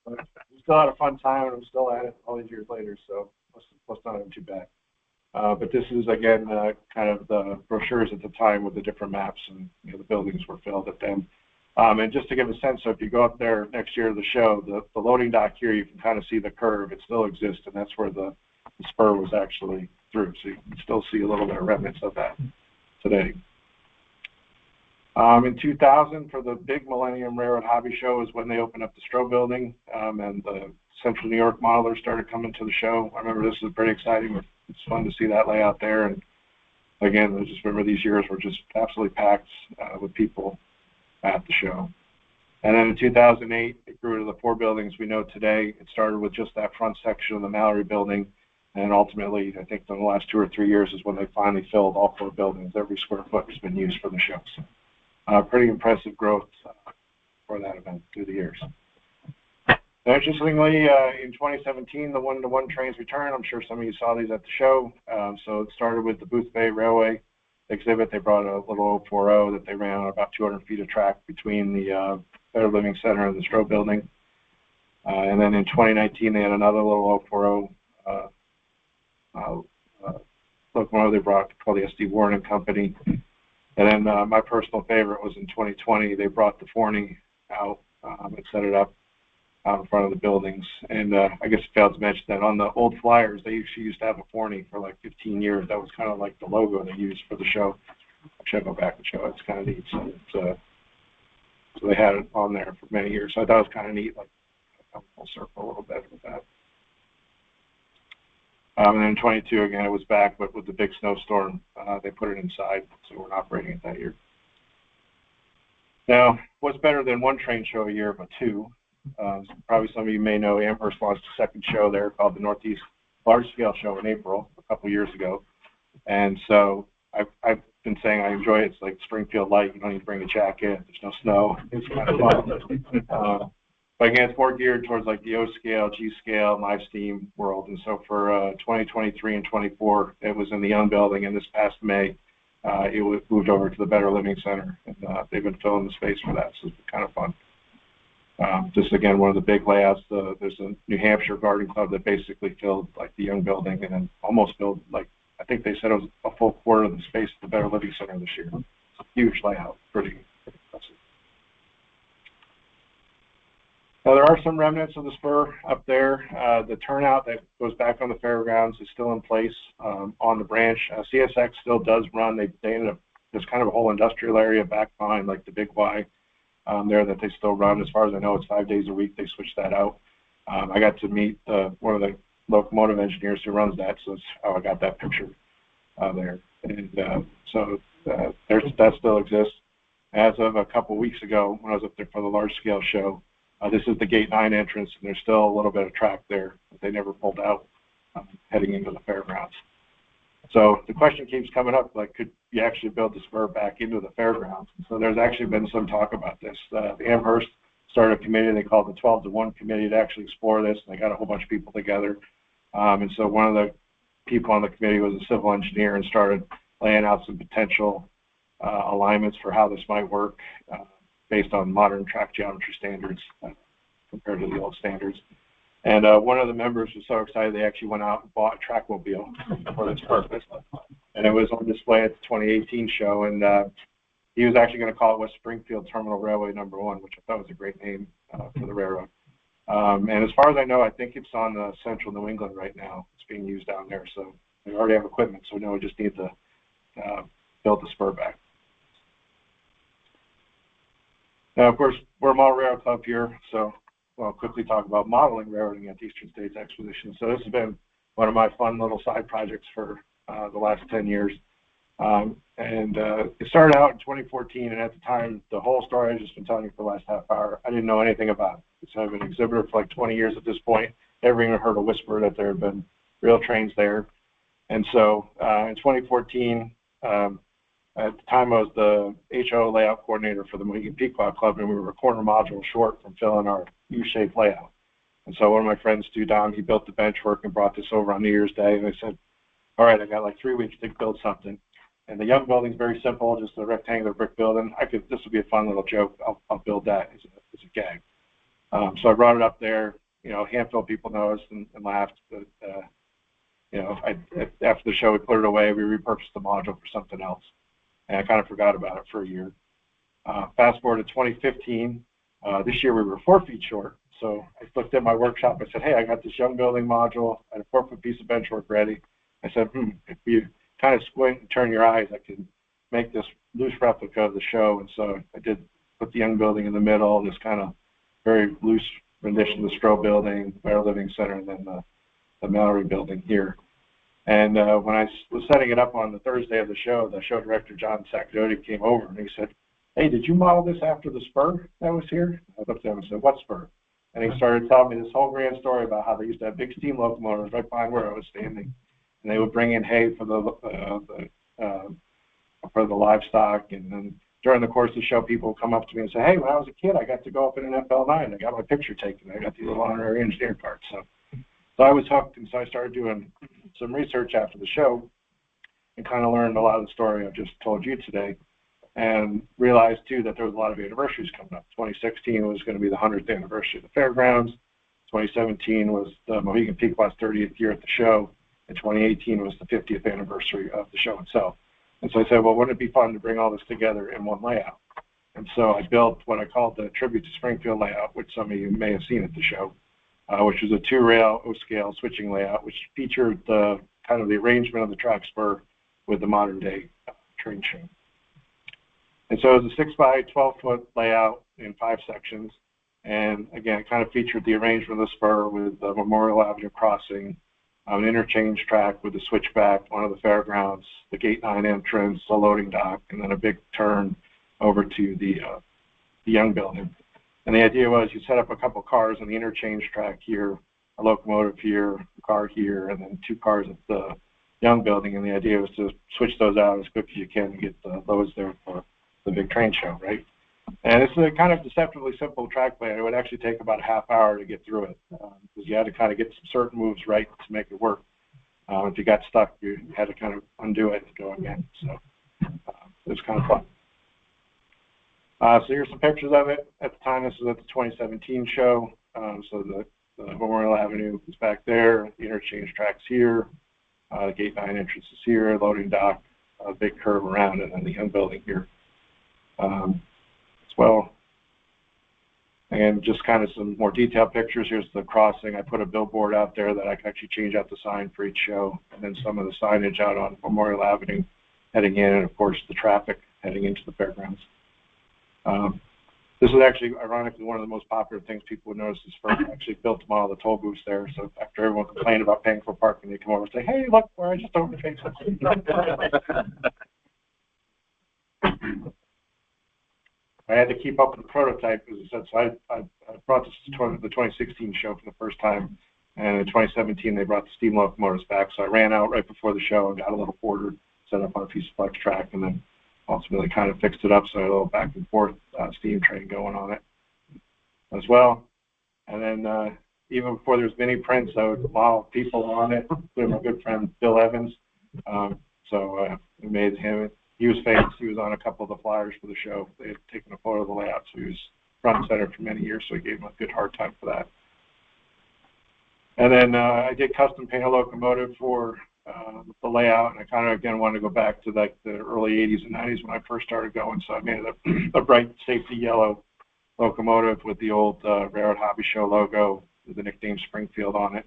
We still had a fun time, and I'm still at it all these years later, so must not have been too bad. But this is, again, kind of the brochures at the time with the different maps, and the buildings were filled at them. And just to give a sense, so if you go up there next year to the show, the loading dock here, you can kind of see the curve. It still exists, and that's where the spur was actually through. So you can still see a little bit of remnants of that today. In 2000, for the big Millennium Railroad Hobby Show is when they opened up the Stroh building, and the Central New York modelers started coming to the show. I remember this was pretty exciting. It's fun to see that layout there. And again, I just remember these years were just absolutely packed with people at the show. And then in 2008, it grew to the 4 buildings we know today. It started with just that front section of the Mallory building, and ultimately, I think in the last 2 or 3 years is when they finally filled all 4 buildings. Every square foot has been used for the show. So, pretty impressive growth for that event through the years. Interestingly, in 2017, the one-to-one trains returned. I'm sure some of you saw these at the show. So it started with the Booth Bay Railway exhibit. They brought a little 040 that they ran on about 200 feet of track between the Better Living Center and the Stroh building. And then in 2019, they had another little 040 locomotive they brought called the SD Warren and Company. And then my personal favorite was in 2020. They brought the Forney out and set it up out in front of the buildings. And I guess I failed to mention that on the old flyers, they actually used to have a Forney for like 15 years. That was kind of like the logo they used for the show. Actually, I'll go back and show it. It's kind of neat. So they had it on there for many years. So I thought it was kind of neat, like come full circle a little bit with that. And then in 22, again, it was back, but with the big snowstorm, they put it inside, so we're not operating it that year. Now, what's better than one train show a year, but 2? Probably some of you may know Amherst launched a second show there called the Northeast Large Scale Show in April, a couple years ago. And so I've been saying I enjoy it. It's like Springfield Light. You don't need to bring a jacket. There's no snow. It's kind of fun. But again, it's more geared towards like the O scale, G scale, live steam world. And so for 2023 and 24, it was in the Young Building. And this past May, it moved over to the Better Living Center. And they've been filling the space for that. So it's been kind of fun. Just again, one of the big layouts, there's a New Hampshire Garden Club that basically filled like the Young Building and then almost filled, like, I think they said it was a full quarter of the space at the Better Living Center this year. It's a huge layout, pretty impressive. Now, there are some remnants of the spur up there. The turnout that goes back on the fairgrounds is still in place on the branch. CSX still does run. They ended up, there's kind of a whole industrial area back behind, like the Big Y there that they still run. As far as I know, it's 5 days a week. They switched that out. I got to meet one of the locomotive engineers who runs that, so that's how I got that picture there. And so that still exists. As of a couple weeks ago, when I was up there for the large scale show, this is the Gate 9 entrance, and there's still a little bit of track there that they never pulled out heading into the fairgrounds. So the question keeps coming up, like, could you actually build the spur back into the fairgrounds? So there's actually been some talk about this. The Amherst started a committee they called the 12-to-1 committee to actually explore this, and they got a whole bunch of people together. And so one of the people on the committee was a civil engineer and started laying out some potential alignments for how this might work based on modern track geometry standards compared to the old standards. And one of the members was so excited they actually went out and bought a trackmobile for this purpose. And it was on display at the 2018 show, and he was actually going to call it West Springfield Terminal Railway No. 1, which I thought was a great name for the railroad. And as far as I know, I think it's on central New England right now. It's being used down there, so they already have equipment, so now we just need to build the spur back. Now, of course, we're a model railroad club here, so I'll quickly talk about modeling railroading at the Eastern States Exposition. So this has been one of my fun little side projects for the last 10 years. It started out in 2014, and at the time, the whole story I've just been telling you for the last half hour, I didn't know anything about it. So I've been an exhibitor for like 20 years at this point. Never even heard a whisper that there had been real trains there. And so in 2014, at the time, I was the HO layout coordinator for the Mohegan Pequot Club, and we were a corner module short from filling our U-shaped layout. And so one of my friends, Stu Dom, he built the bench work and brought this over on New Year's Day. And I said, all right, I got like 3 weeks to build something. And the Young Building's very simple, just a rectangular brick building. This would be a fun little joke. I'll build that as a gag. So I brought it up there. You know, a handful of people noticed and laughed. But, you know, after the show, we put it away. We repurposed the module for something else. And I kind of forgot about it for a year. Fast forward to 2015. This year we were 4 feet short. So I looked at my workshop. I said, hey, I got this young building module. I had a 4-foot piece of benchwork ready. I said, if you kind of squint and turn your eyes, I can make this loose replica of the show. And so I did put the young building in the middle, this kind of very loose rendition of the Stroh building, Bear Living Center, and then the Mallory building here. And when I was setting it up on the Thursday of the show director, John Saccadotti, came over and he said, hey, did you model this after the spur that was here? I looked at him and said, what spur? And he started telling me this whole grand story about how they used to have big steam locomotives right behind where I was standing. And they would bring in hay for the livestock. And then during the course of the show, people would come up to me and say, hey, when I was a kid, I got to go up in an FL9. I got my picture taken. I got these little honorary engineer cards. So I was hooked, and so I started doing some research after the show and kind of learned a lot of the story I've just told you today, and realized, too, that there was a lot of anniversaries coming up. 2016 was going to be the 100th anniversary of the fairgrounds. 2017 was the Mohegan Pequot's 30th year at the show, and 2018 was the 50th anniversary of the show itself. And so I said, well, wouldn't it be fun to bring all this together in one layout? And so I built what I called the Tribute to Springfield layout, which some of you may have seen at the show, which was a 2-rail O-scale switching layout, which featured the kind of the arrangement of the track spur with the modern-day train chain. And so it was a 6 by 12-foot layout in 5 sections. And again, it kind of featured the arrangement of the spur with the Memorial Avenue crossing, an interchange track with the switchback, one of the fairgrounds, the Gate 9 entrance, the loading dock, and then a big turn over to the Young building. And the idea was you set up a couple cars on the interchange track here, a locomotive here, a car here, and then 2 cars at the Young building. And the idea was to switch those out as quick as you can and get the loads there for the big train show, right? And it's a kind of deceptively simple track plan. It would actually take about a half hour to get through it because you had to kind of get some certain moves right to make it work. If you got stuck, you had to kind of undo it and go again. So it was kind of fun. So here's some pictures of it. At the time, this was at the 2017 show. So the Memorial Avenue is back there. The interchange track's here. The Gate 9 entrance is here. Loading dock, a big curve around, and then the Young building here. As well. And just kind of some more detailed pictures. Here's the crossing. I put a billboard out there that I can actually change out the sign for each show, and then some of the signage out on Memorial Avenue heading in, and of course the traffic heading into the fairgrounds. This is actually, ironically, one of the most popular things people would notice is first actually built them all the toll booths there. So after everyone complained about paying for parking, they come over and say, hey, look where I just overpaid something. I had to keep up with the prototype, as I said, so I brought this to the 2016 show for the first time, and in 2017 they brought the steam locomotives back, so I ran out right before the show and got a little border set up on a piece of flex track, and then ultimately kind of fixed it up so I had a little back and forth steam train going on it as well. And then even before there was mini prints, I would model people on it, including my good friend Bill Evans. So we made him. He was famous. He was on a couple of the flyers for the show. They had taken a photo of the layout, so he was front and center for many years, so I gave him a good hard time for that. And then I did custom paint a locomotive for the layout, and I kind of, again, wanted to go back to like the early 80s and 90s when I first started going, so I made a bright safety yellow locomotive with the old Railroad Hobby Show logo with the nickname Springfield on it.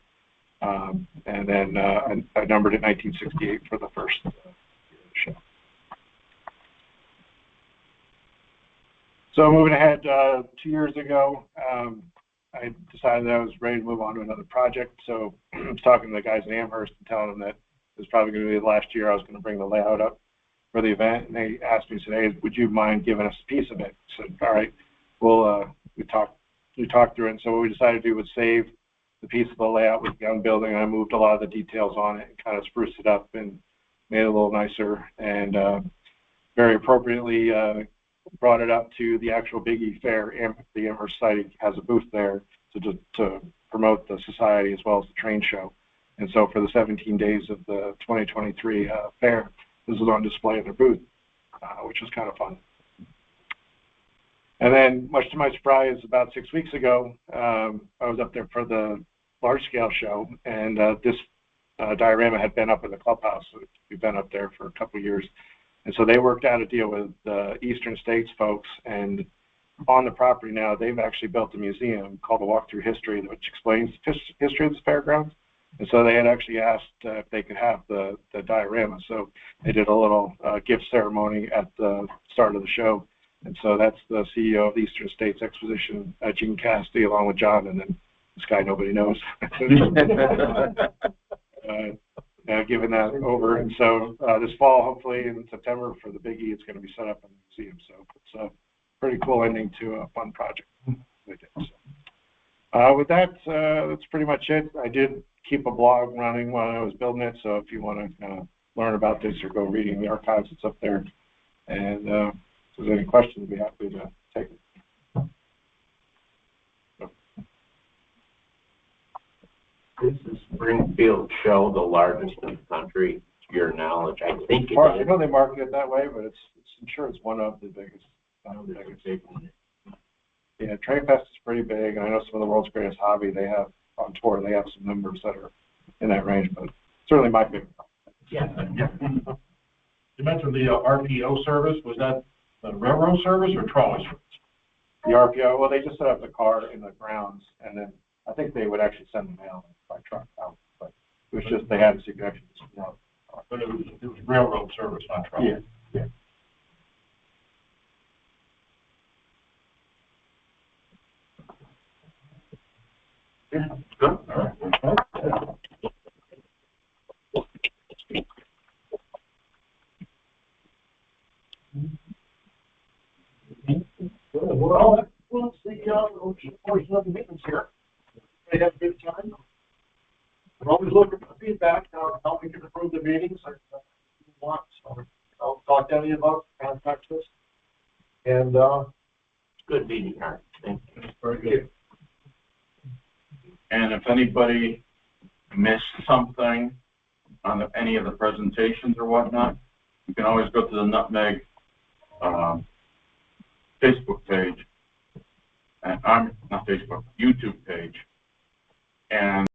And then I numbered it 1968 for the first year of the show. So moving ahead, 2 years ago, I decided that I was ready to move on to another project. So I was talking to the guys in Amherst and telling them that it was probably going to be the last year I was going to bring the layout up for the event. And they asked me, said, hey, would you mind giving us a piece of it? I said, all right. Well, we talked through it. And so what we decided to do was save the piece of the layout with the Young building. I moved a lot of the details on it and kind of spruced it up and made it a little nicer. And very appropriately, brought it up to the actual Biggie Fair. The Amherst site has a booth there to promote the society as well as the train show. And so for the 17 days of the 2023 fair, this was on display in their booth, which was kind of fun. And then, much to my surprise, about 6 weeks ago, I was up there for the large-scale show, and this diorama had been up in the clubhouse. We've been up there for a couple of years. And so they worked out a deal with the Eastern States folks, and on the property now, they've actually built a museum called the Walk Through History, which explains the history of this fairgrounds. And so they had actually asked if they could have the diorama. So they did a little gift ceremony at the start of the show. And so that's the CEO of the Eastern States Exposition, Gene Cassidy, along with John, and then this guy nobody knows. Giving that over. And so this fall, hopefully in September for the Big E, it's going to be set up in the museum. So it's a pretty cool ending to a fun project. With that, that's pretty much it. I did keep a blog running while I was building it, so if you want to learn about this or go reading the archives, it's up there. And if there's any questions, I'd be happy to take it. Is the Springfield show the largest in the country, to your knowledge? I think it is. I know they market it that way, but I'm sure it's one of the biggest. Big one. Yeah, Train Fest is pretty big. I know some of the world's greatest hobby they have on tour. They have some numbers that are in that range, but certainly my favorite. Yeah. You mentioned the RPO service. Was that the railroad service or trolley service? The RPO, well, they just set up the car in the grounds, and then I think they would actually send the mail by truck out. But it was just they had a suggestion. But it was railroad service, not trolley. Yeah. Yeah. Good. All right. Well, that concludes the portion of the meetings here. They have a good time. We're always looking for feedback on how we can improve the meetings. If you want, so I'll talk to any of us, contact us. And It's good meeting, Art. Thank you. very good. And if anybody missed something on any of the presentations or whatnot, you can always go to the Nutmeg Facebook page, and I'm not Facebook, YouTube page, and